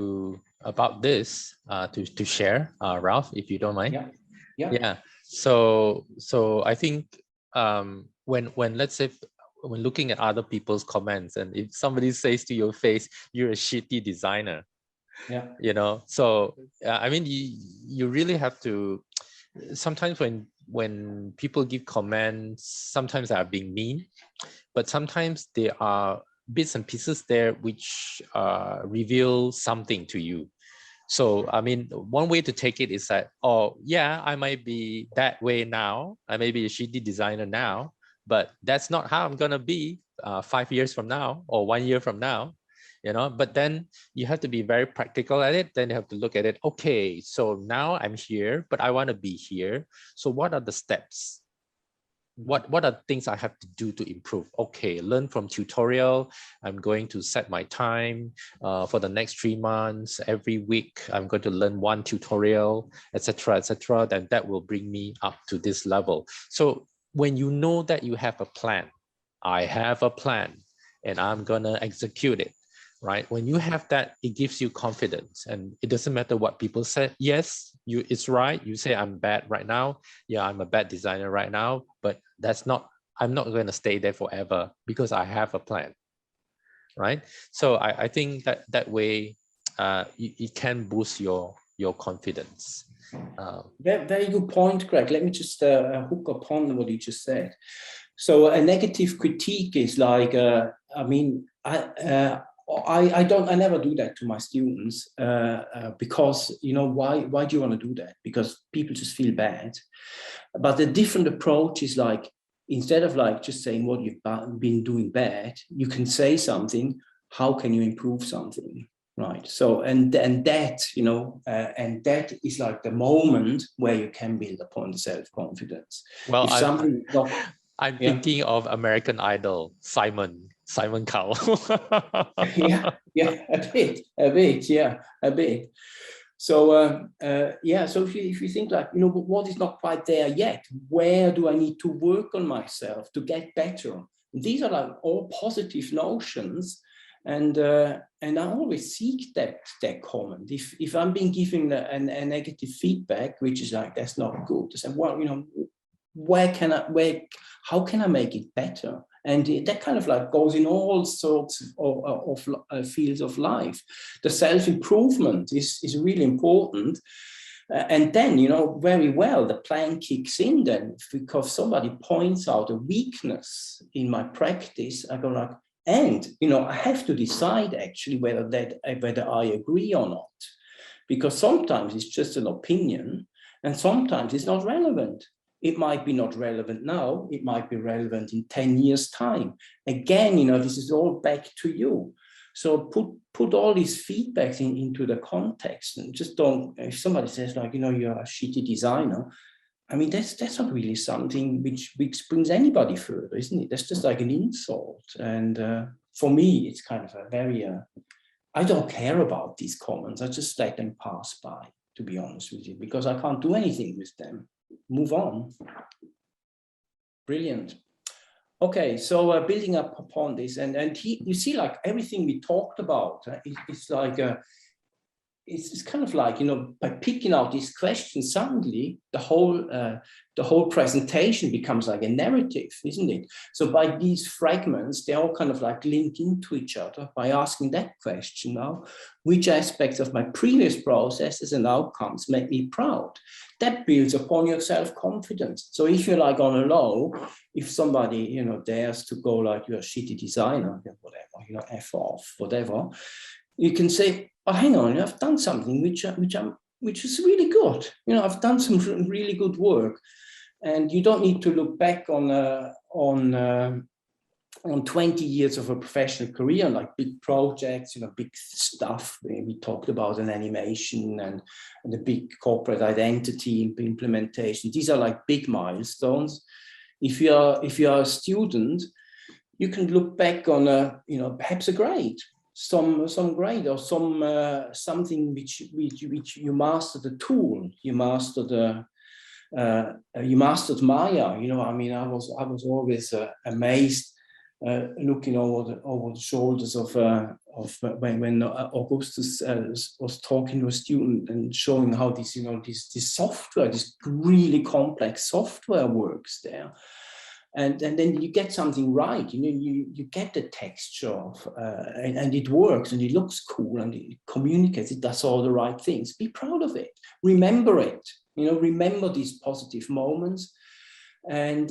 about this to share, Ralph, if you don't mind. Yeah. So I think when let's say when looking at other people's comments, and if somebody says to your face, "You're a shitty designer," so I mean, you really have to. Sometimes when people give comments, sometimes they are being mean, but sometimes there are bits and pieces there which reveal something to you. So, I mean, one way to take it is that, oh, yeah, I might be that way now. I may be a shitty designer now, but that's not how I'm gonna be 5 years from now or 1 year from now, you know. But then you have to be very practical at it. Then you have to look at it. Okay, so now I'm here, but I want to be here. So what are the steps? What are things I have to do to improve? Okay, learn from tutorial. I'm going to set my time for the next 3 months. Every week, I'm going to learn 1 tutorial, etc., etc. Then that will bring me up to this level. So when you know that you have a plan, I have a plan, and I'm gonna execute it, right? When you have that, it gives you confidence, and it doesn't matter what people say. Yes, it's right. You say I'm bad right now. Yeah, I'm a bad designer right now, but I'm not going to stay there forever because I have a plan, right? So I think that way it can boost your confidence. Very good point, Greg. Let me just hook upon what you just said. So a negative critique is like, I mean, I never do that to my students because, you know, why do you want to do that? Because people just feel bad. But the different approach is like, instead of like just saying what you've been doing bad, you can say something, how can you improve something? Right. So, and that, you know, and that is like the moment where you can build upon the self-confidence. Well, If something I'm thinking of American Idol, Simon Cowell. yeah, a bit. So yeah, so if you think like, you know, what is not quite there yet? Where do I need to work on myself to get better? And these are like all positive notions, and I always seek that comment. If I'm being given a negative feedback, which is like that's not good, I say, well, you know, how can I make it better? And that kind of like goes in all sorts of fields of life. The self-improvement is really important. And then, you know, very well, the plan kicks in then, because somebody points out a weakness in my practice. I go like, and, you know, I have to decide actually whether I agree or not. Because sometimes it's just an opinion and sometimes it's not relevant. It might be not relevant now. It might be relevant in 10 years' time. Again, you know, this is all back to you. So put all these feedbacks into the context, and just don't, if somebody says like, you know, you're a shitty designer, I mean, that's not really something which brings anybody further, isn't it? That's just like an insult. And for me, it's kind of a very, I don't care about these comments. I just let them pass by, to be honest with you, because I can't do anything with them. Move on. Brilliant. Okay, so building up upon this, and you see, like everything we talked about, it's like it's kind of like, you know, by picking out these questions, suddenly the whole presentation becomes like a narrative, isn't it? So by these fragments, they all kind of like link into each other by asking that question now, which aspects of my previous processes and outcomes make me proud? That builds upon your self-confidence. So if you're like on a low, if somebody, you know, dares to go like, you're a shitty designer, whatever, you know, F off, whatever, you can say, oh, hang on, I've done something which is really good. You know, I've done some really good work, and you don't need to look back on 20 years of a professional career, like big projects, you know, big stuff. We talked about an animation and the big corporate identity implementation. These are like big milestones. If you are a student, you can look back on you know, perhaps a grade. Some grade or something which you mastered the tool, you mastered Maya. You know, I mean, I was always amazed looking over the shoulders of when Augustus was talking to a student and showing how this, you know, this software, this really complex software works there. And then you get something right, you know, you get the texture of, and it works and it looks cool and it communicates, it does all the right things. Be proud of it. Remember it, you know, remember these positive moments. And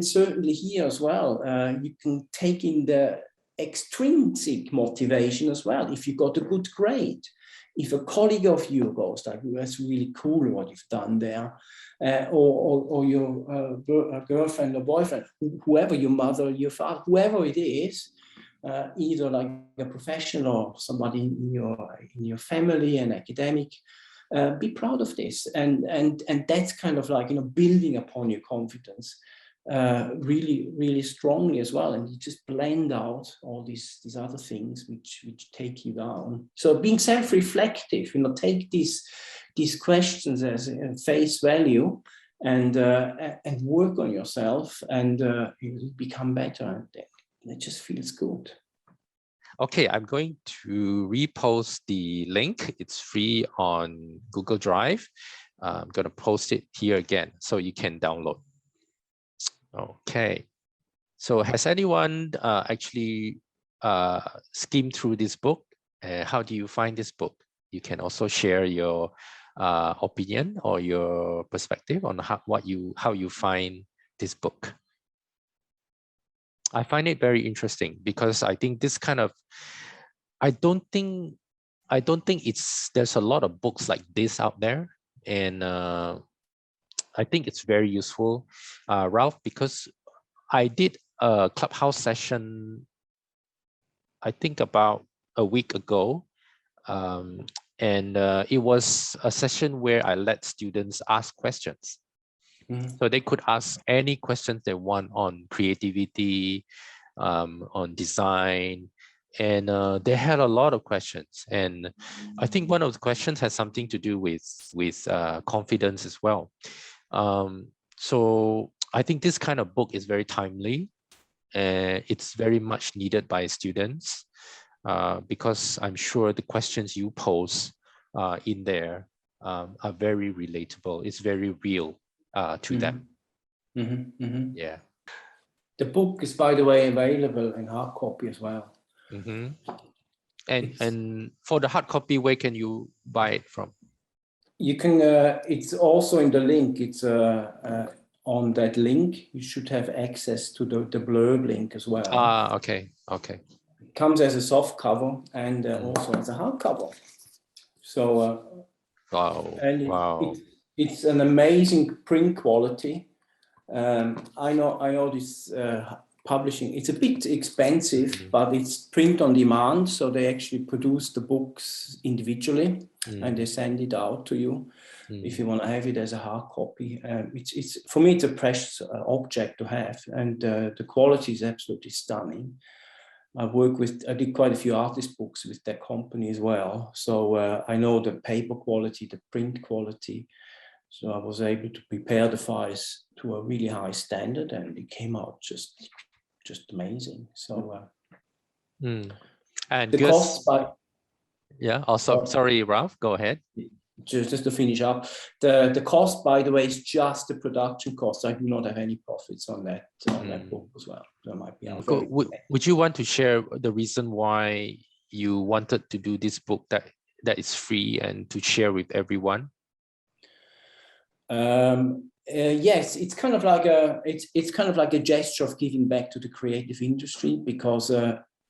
certainly here as well, you can take in the extrinsic motivation as well. If you got a good grade, if a colleague of you goes like, that's really cool what you've done there, or your girlfriend or boyfriend, whoever, your mother, your father, whoever it is, either like a professional or somebody in your family, an academic, be proud of this, and that's kind of like, you know, building upon your confidence really, really strongly as well, and you just blend out all these other things which take you down. So being self-reflective, you know, take these questions as face value, and work on yourself, and you become better, and it just feels good. Okay, I'm going to repost the link. It's free on Google Drive. I'm going to post it here again so you can download. Okay, so has anyone actually skimmed through this book? How do you find this book? You can also share your opinion or your perspective on how you find this book. I find it very interesting because I think this kind of, I don't think there's a lot of books like this out there, and I think it's very useful, Ralph, because I did a Clubhouse session, I think about a week ago, and it was a session where I let students ask questions. So they could ask any questions they want on creativity, on design, and they had a lot of questions. And I think one of the questions has something to do with confidence as well. So I think this kind of book is very timely, and it's very much needed by students, because I'm sure the questions you pose in there are very relatable. It's very real to them. Yeah. The book is, by the way, available in hard copy as well. And for the hard copy, where can you buy it from? You can. It's also in the link. It's on that link. You should have access to the blurb link as well. Okay. It comes as a soft cover and also as a hard cover. So. Wow. It's an amazing print quality. I know this publishing, it's a bit expensive, but it's print on demand. So they actually produce the books individually and they send it out to you if you want to have it as a hard copy. It's for me, it's a precious object to have, and the quality is absolutely stunning. I did quite a few artist books with that company as well. So I know the paper quality, the print quality. So I was able to prepare the files to a really high standard, and it came out just amazing. So and the cost by sorry, Ralph, go ahead. Just to finish up, the cost, by the way, is just the production cost. I do not have any profits on that book as well. That might be would you want to share the reason why you wanted to do this book that is free and to share with everyone? Yes, it's kind of like a gesture of giving back to the creative industry, because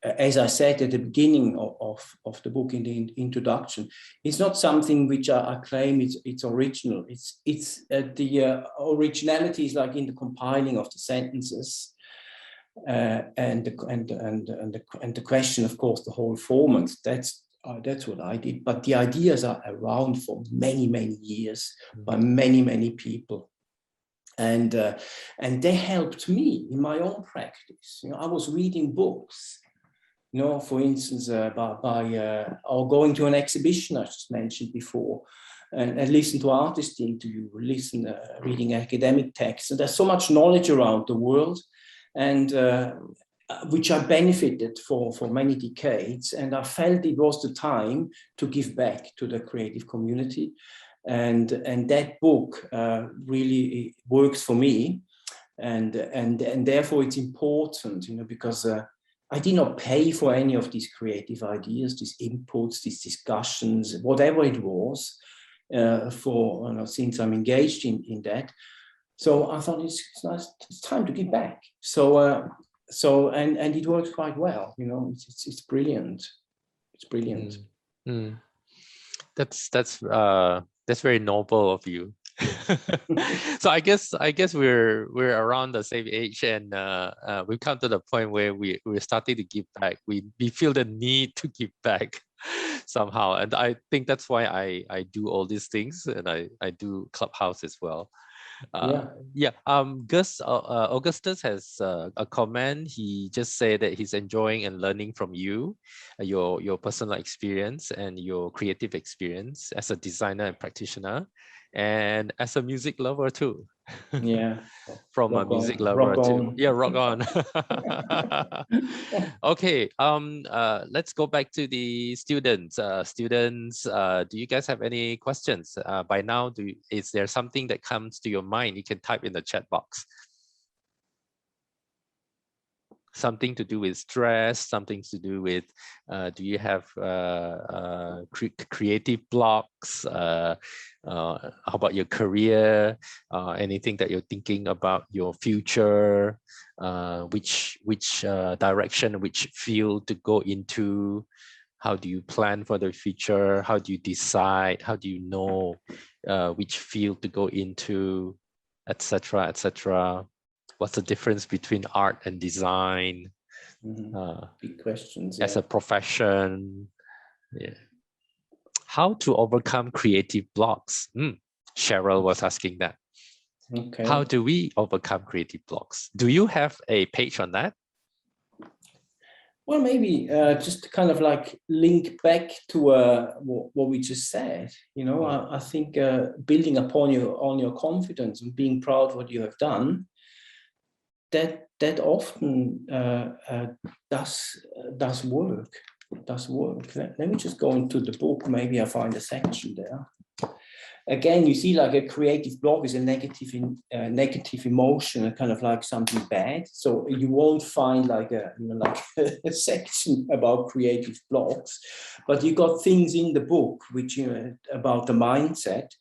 as I said at the beginning of the book, in the introduction, it's not something which I claim it's original. It's the originality is like in the compiling of the sentences, and the question, of course, the whole format. That's what I did. But the ideas are around for many, many years by many, many people. And they helped me in my own practice. You know, I was reading books, you know, for instance, or going to an exhibition I just mentioned before, and listen to artist interview, reading academic texts. And there's so much knowledge around the world, and which I benefited for many decades. And I felt it was the time to give back to the creative community. And that book really works for me, and therefore it's important, you know, because I did not pay for any of these creative ideas, these inputs, these discussions, whatever it was, since I'm engaged in that. So I thought it's time to give back. So it works quite well, you know. It's brilliant. It's brilliant. That's very noble of you. So I guess we're around the same age, and we've come to the point where we're starting to give back. We feel the need to give back somehow, and I think that's why I do all these things, and I do Clubhouse as well. Yeah. Augustus has a comment. He just said that he's enjoying and learning from you, your personal experience and your creative experience as a designer and practitioner, and as a music lover too. Yeah. From a Rock music on, lover rock too. on. Yeah, rock on. Okay. Let's go back to the students. Do you guys have any questions? By now, is there something that comes to your mind? You can type in the chat box. Something to do with stress, something to do with, do you have creative blocks? How about your career? Anything that you're thinking about your future? Which direction, which field to go into? How do you plan for the future? How do you decide? How do you know which field to go into, etc., etc.? What's the difference between art and design? Big questions. As a profession, yeah. How to overcome creative blocks? Cheryl was asking that. Okay. How do we overcome creative blocks? Do you have a page on that? Well, maybe just to kind of like link back to what we just said. You know, I think building upon your confidence and being proud of what you have done, that often does work. Let me just go into the book. Maybe I find a section there. Again, you see, like a creative block is a negative emotion, kind of like something bad. So you won't find like a section about creative blocks, but you got things in the book which about the mindset,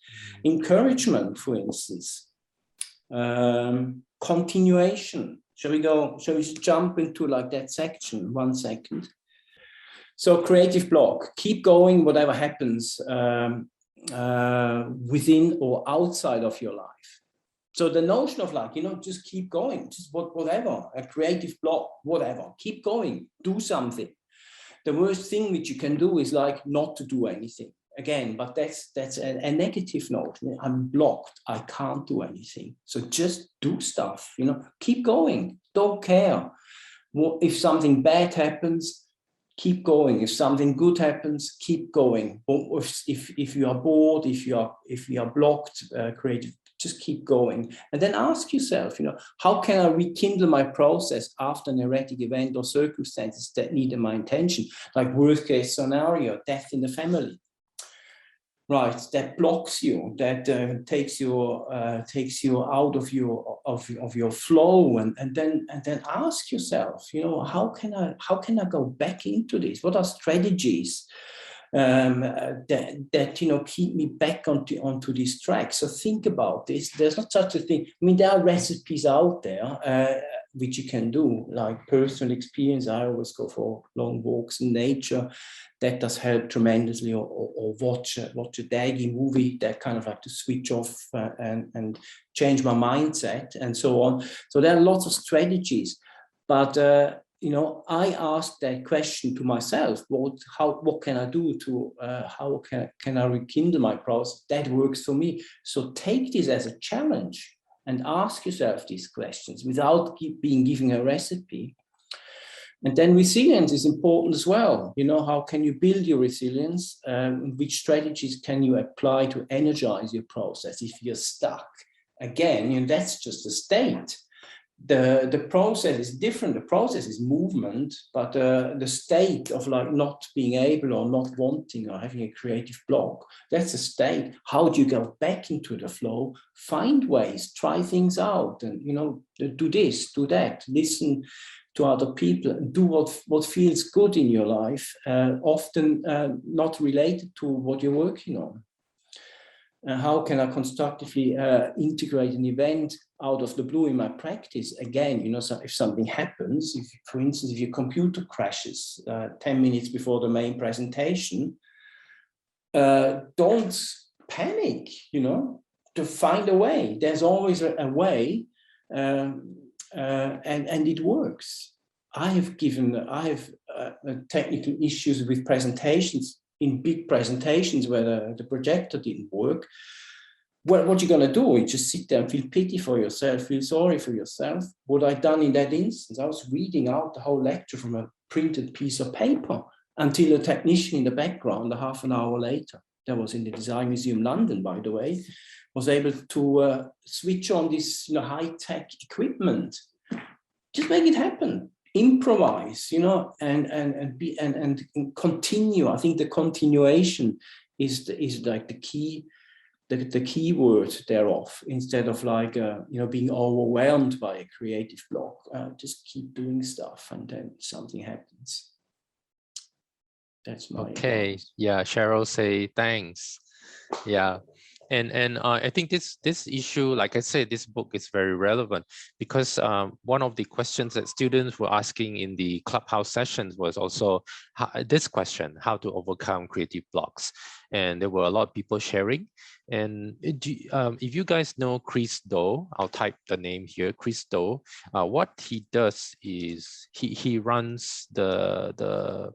encouragement, for instance, continuation. Shall we jump into like that section? 1 second. So creative block, keep going, whatever happens. Within or outside of your life. So the notion of like, just keep going, just whatever, a creative block, whatever, keep going, do something. The worst thing which you can do is like not to do anything. Again, but that's a negative note. I'm blocked, I can't do anything. So just do stuff, keep going, don't care. If something bad happens, keep going. If something good happens, keep going. If you are bored, if you are blocked, creative, just keep going. And then ask yourself, how can I rekindle my process after an erratic event or circumstances that needed my attention, like worst case scenario, death in the family. Right, that blocks you, that takes you out of your flow, and then ask yourself, how can I go back into this? What are strategies that keep me back onto this track? So think about this. There's not such a thing. I mean, there are recipes out there which you can do, like personal experience. I always go for long walks in nature. That does help tremendously, or watch a daggy movie, that kind of like to switch off and change my mindset and so on. So there are lots of strategies, but I asked that question to myself: what can I do to how can I rekindle my process that works for me? So take this as a challenge and ask yourself these questions without being given a recipe. And then resilience is important as well. How can you build your resilience? Which strategies can you apply to energize your process if you're stuck? Again, that's just a state. The process is different. The process is movement, but the state of like not being able or not wanting or having a creative block, that's a state. How do you go back into the flow? Find ways, try things out, and do this, do that, listen to other people, do what feels good in your life, often not related to what you're working on. How can I constructively integrate an event out of the blue in my practice? Again, so if something happens, for instance, if your computer crashes 10 minutes before the main presentation, don't panic, to find a way. There's always a way, and it works. I have technical issues with presentations, in big presentations where the projector didn't work. What you're going to do? You just sit there and feel pity for yourself, feel sorry for yourself. What I done in that instance, I was reading out the whole lecture from a printed piece of paper until a technician in the background, a half an hour later, that was in the Design Museum London, by the way, was able to switch on this high-tech equipment. Just make it happen. Improvise, and continue. I think the continuation is like the key. The key word thereof, instead of being overwhelmed by a creative block. Just keep doing stuff, and then something happens. That's my advice. Yeah, Cheryl say thanks. Yeah. And I think this issue, like I said, this book is very relevant because one of the questions that students were asking in the Clubhouse sessions was also this question: how to overcome creative blocks. And there were a lot of people sharing. And if you guys know Chris Do, I'll type the name here, Chris Do. What he does is he runs the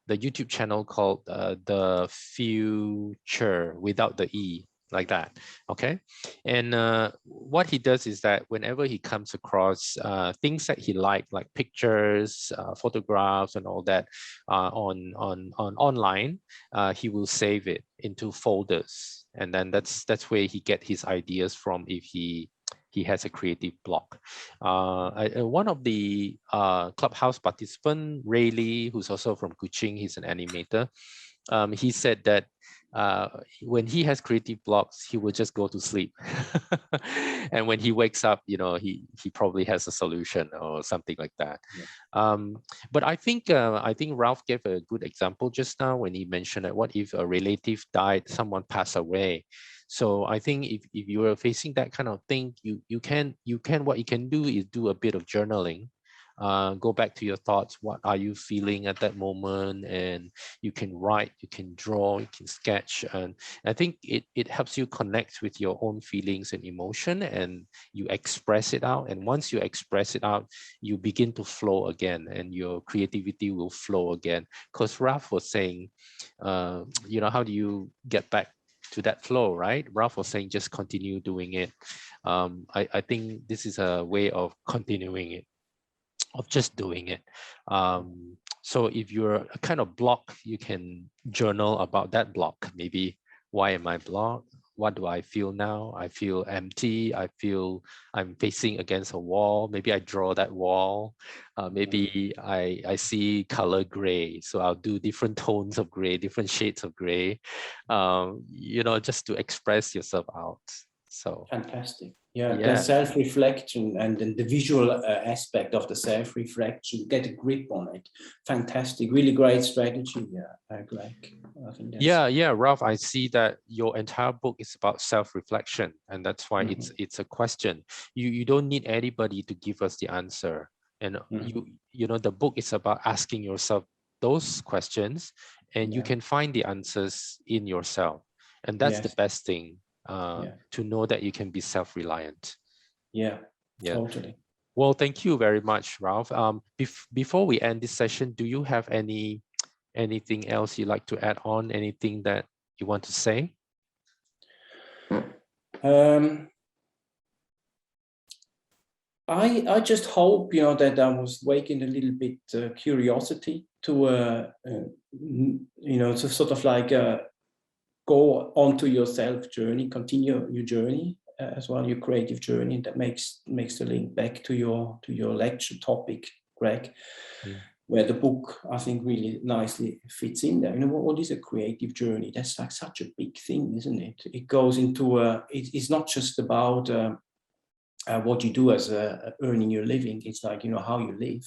YouTube channel called The Future without the E, like that. Okay. And what he does is that whenever he comes across things that he like pictures, photographs and all that online, he will save it into folders. And then that's where he get his ideas from if he has a creative block. One of the Clubhouse participant, Ray Lee, who's also from Kuching, he's an animator. He said that when he has creative blocks, he will just go to sleep. And when he wakes up, he probably has a solution or something like that. Yeah. But I think Ralph gave a good example just now when he mentioned that what if a relative died, someone passed away. So I think if you are facing that kind of thing, what you can do is do a bit of journaling. Go back to your thoughts. What are you feeling at that moment? And you can write, you can draw, you can sketch. And I think it helps you connect with your own feelings and emotion, and you express it out. And once you express it out, you begin to flow again, and your creativity will flow again. Because Ralph was saying, how do you get back to that flow, right? Ralph was saying just continue doing it. I think this is a way of continuing it, of just doing it. So if you're a kind of block, you can journal about that block. Maybe, why am I blocked? What do I feel now? I feel empty. I feel I'm facing against a wall. Maybe I draw that wall. Maybe I see color gray. So I'll do different tones of gray, different shades of gray, just to express yourself out. So fantastic. Yeah, the self-reflection and the visual aspect of the self-reflection, get a grip on it. Fantastic, really great strategy. Yeah, Greg. I think that's... Ralph, I see that your entire book is about self-reflection, and that's why it's a question. You don't need anybody to give us the answer. And the book is about asking yourself those questions, and you can find the answers in yourself. And that's the best thing. To know that you can be self-reliant. Yeah, totally. Well, thank you very much, Ralph. Before we end this session, do you have anything else you'd like to add on? Anything that you want to say? I just hope, that I was waking a little bit curiosity to, to sort of like go onto your self journey, continue your journey as well, your creative journey. That makes the link back to your lecture topic, Greg, where the book, I think, really nicely fits in there. What is a creative journey? That's like such a big thing, isn't it? It goes into it's not just about what you do as earning your living. It's like, how you live.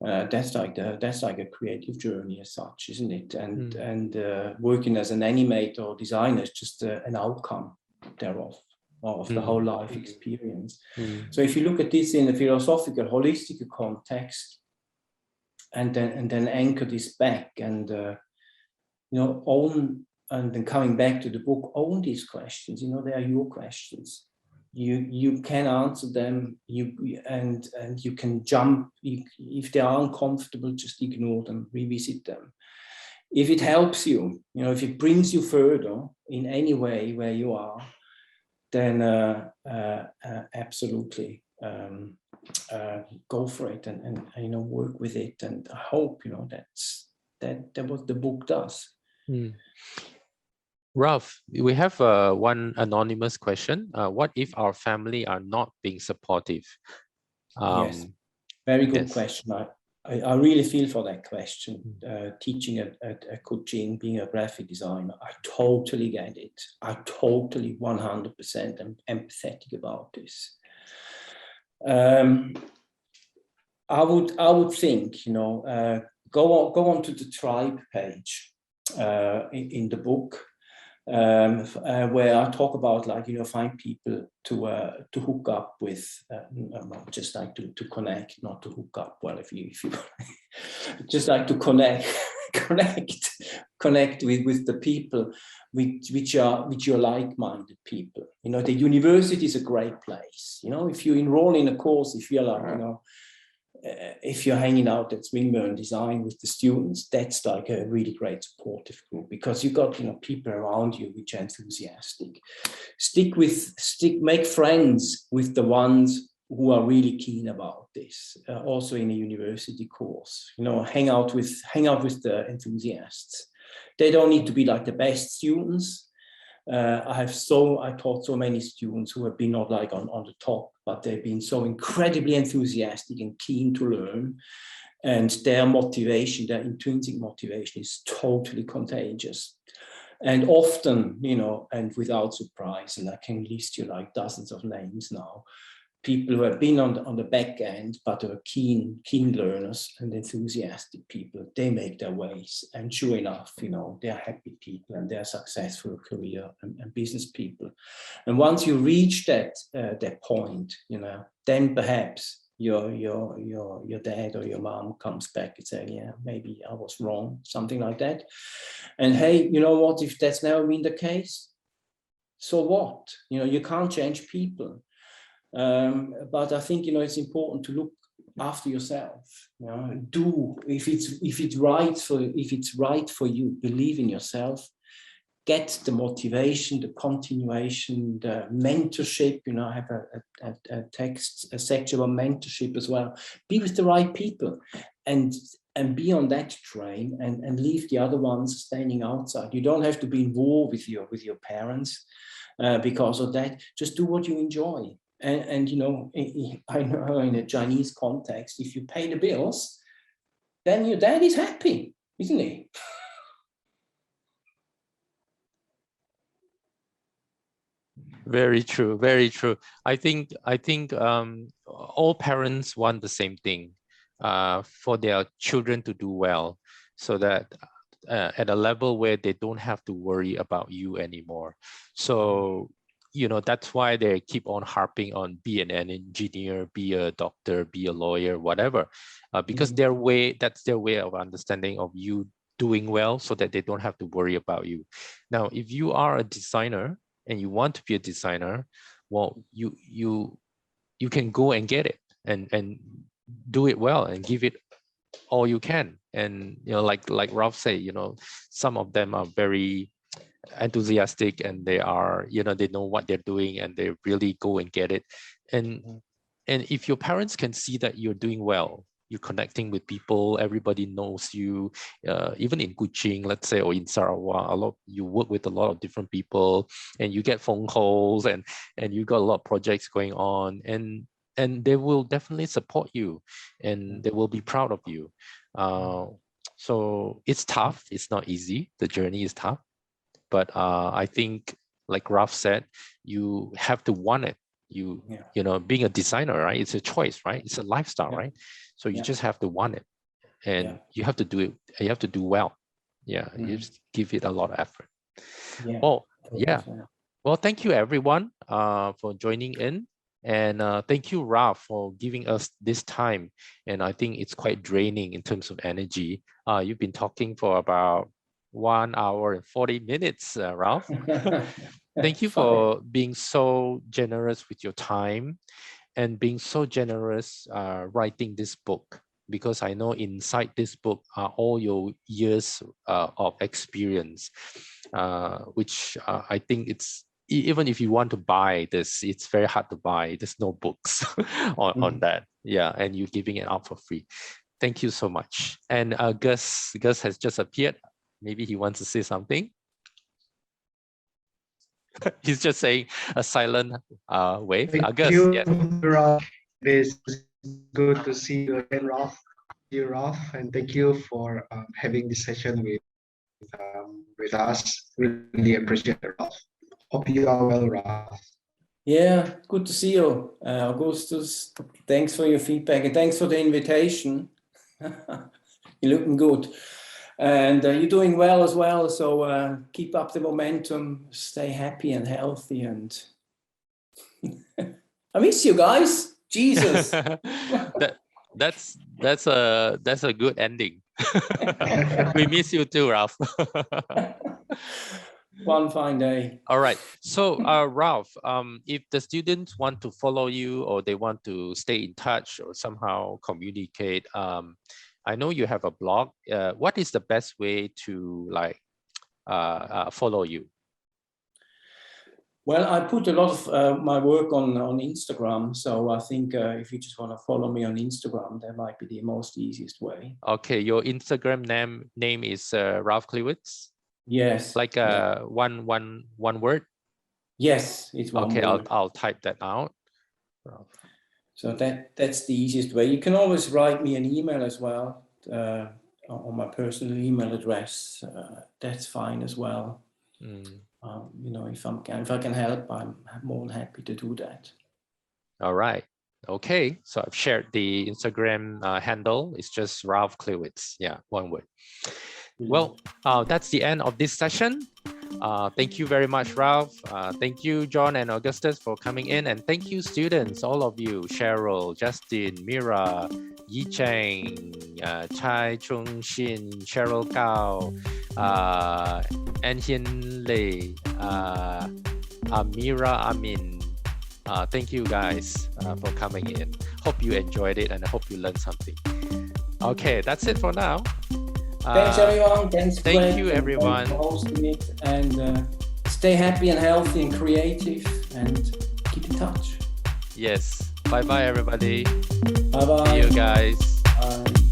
That's like a creative journey as such, isn't it? And working as an animator or designer is just an outcome thereof, of the whole life experience. So if you look at this in a philosophical, holistic context, and then anchor this back and own and then coming back to the book, own these questions. They are your questions. You can answer them. And you can jump. If they are uncomfortable, just ignore them, revisit them. If it helps you, if it brings you further in any way where you are, then absolutely go for it and work with it. And I hope that's what the book does. Ralph, we have one anonymous question. What if our family are not being supportive? Yes, very good question. I really feel for that question. Teaching at coaching, being a graphic designer, I totally get it. I totally 100% am empathetic about this. I would think, go on to the tribe page in the book, where I talk about find people to hook up with, just like to connect, not to hook up. Well, if you just like to connect with the people which are like-minded people. The university is a great place. If you enroll in a course, if you're like if you're hanging out at Swinburne Design with the students, that's like a really great supportive group, because you got people around you which are enthusiastic. Make friends with the ones who are really keen about this. Also in a university course, hang out with the enthusiasts. They don't need to be like the best students. I taught so many students who have been not like on the top, but they've been so incredibly enthusiastic and keen to learn. And their motivation, their intrinsic motivation is totally contagious. And often, and without surprise, and I can list you like dozens of names now, people who have been on the back end, but are keen learners and enthusiastic people, they make their ways. And sure enough, they're happy people and they're successful career and business people. And once you reach that point, then perhaps your dad or your mom comes back and say, yeah, maybe I was wrong, something like that. And hey, you know what? If that's never been the case, so what? You can't change people. But I think it's important to look after yourself. If it's right for you, believe in yourself. Get the motivation, the continuation, the mentorship. I have a section about mentorship as well. Be with the right people, and be on that train, and leave the other ones standing outside. You don't have to be involved with your parents because of that. Just do what you enjoy. And I know in a Chinese context, if you pay the bills, then your dad is happy, isn't he? Very true, very true. I think all parents want the same thing, for their children to do well, so that at a level where they don't have to worry about you anymore. So that's why they keep on harping on be an engineer, be a doctor, be a lawyer, whatever, because that's their way of understanding of you doing well, so that they don't have to worry about you. Now, if you are a designer and you want to be a designer, well, you can go and get it and do it well and give it all you can. And like Ralph said, some of them are very enthusiastic, and they are they know what they're doing, and they really go and get it. And if your parents can see that you're doing well, you're connecting with people, everybody knows you, even in Kuching, let's say, or in Sarawak, you work with a lot of different people, and you get phone calls, and you got a lot of projects going on, and they will definitely support you, and they will be proud of you. So it's tough, it's not easy, the journey is tough. But I think, like Ralph said, you have to want it. Being a designer, right? It's a choice, right? It's a lifestyle, right? So you just have to want it, and you have to do it. You have to do well. You just give it a lot of effort. Well, thank you everyone for joining in, and thank you, Ralph, for giving us this time. And I think it's quite draining in terms of energy. You've been talking for about 1 hour and 40 minutes, Ralph. Thank you for being so generous with your time and being so generous writing this book, because I know inside this book are all your years of experience, which I think it's, even if you want to buy this, it's very hard to buy. There's no books on that. Yeah, and you're giving it out for free. Thank you so much. And Gus has just appeared. Maybe he wants to say something. He's just saying a silent wave. Thank you, yes. Ralph. It's good to see you again, Ralph. And thank you for having this session with us. Really appreciate it, Ralph. Hope you are well, Ralph. Yeah, good to see you, Augustus. Thanks for your feedback and thanks for the invitation. You're looking good. And you're doing well as well, so keep up the momentum, stay happy and healthy, and I miss you guys. Jesus. That's a good ending. We miss you too, Ralph. One fine day. All right. So Ralph, if the students want to follow you or they want to stay in touch or somehow communicate, I know you have a blog. What is the best way to follow you? Well, I put a lot of my work on Instagram. So I think if you just want to follow me on Instagram, that might be the most easiest way. Okay, your Instagram name is Ralph Klewitz? Yes. Like one word? Yes, it's one okay, word. I'll type that out. So that's the easiest way. You can always write me an email as well on my personal email address. That's fine as well. You know, if I can help, I'm more than happy to do that. All right. Okay. So I've shared the Instagram handle. It's just Ralph Klewitz. Yeah, one word. Well, that's the end of this session. Thank you very much, Ralph. Thank you, John and Augustus, for coming in. And thank you, students, all of you, Cheryl, Justin, Mira, Yi Cheng, Chai Chung Shin, Cheryl Gao, An Hian Lei, Amira Amin. Thank you guys for coming in. Hope you enjoyed it and I hope you learned something. Okay, that's it for now. Thanks everyone. Thank you everyone for hosting it, and stay happy and healthy and creative and keep in touch. Yes. Bye bye everybody. Bye bye. See you guys. Bye.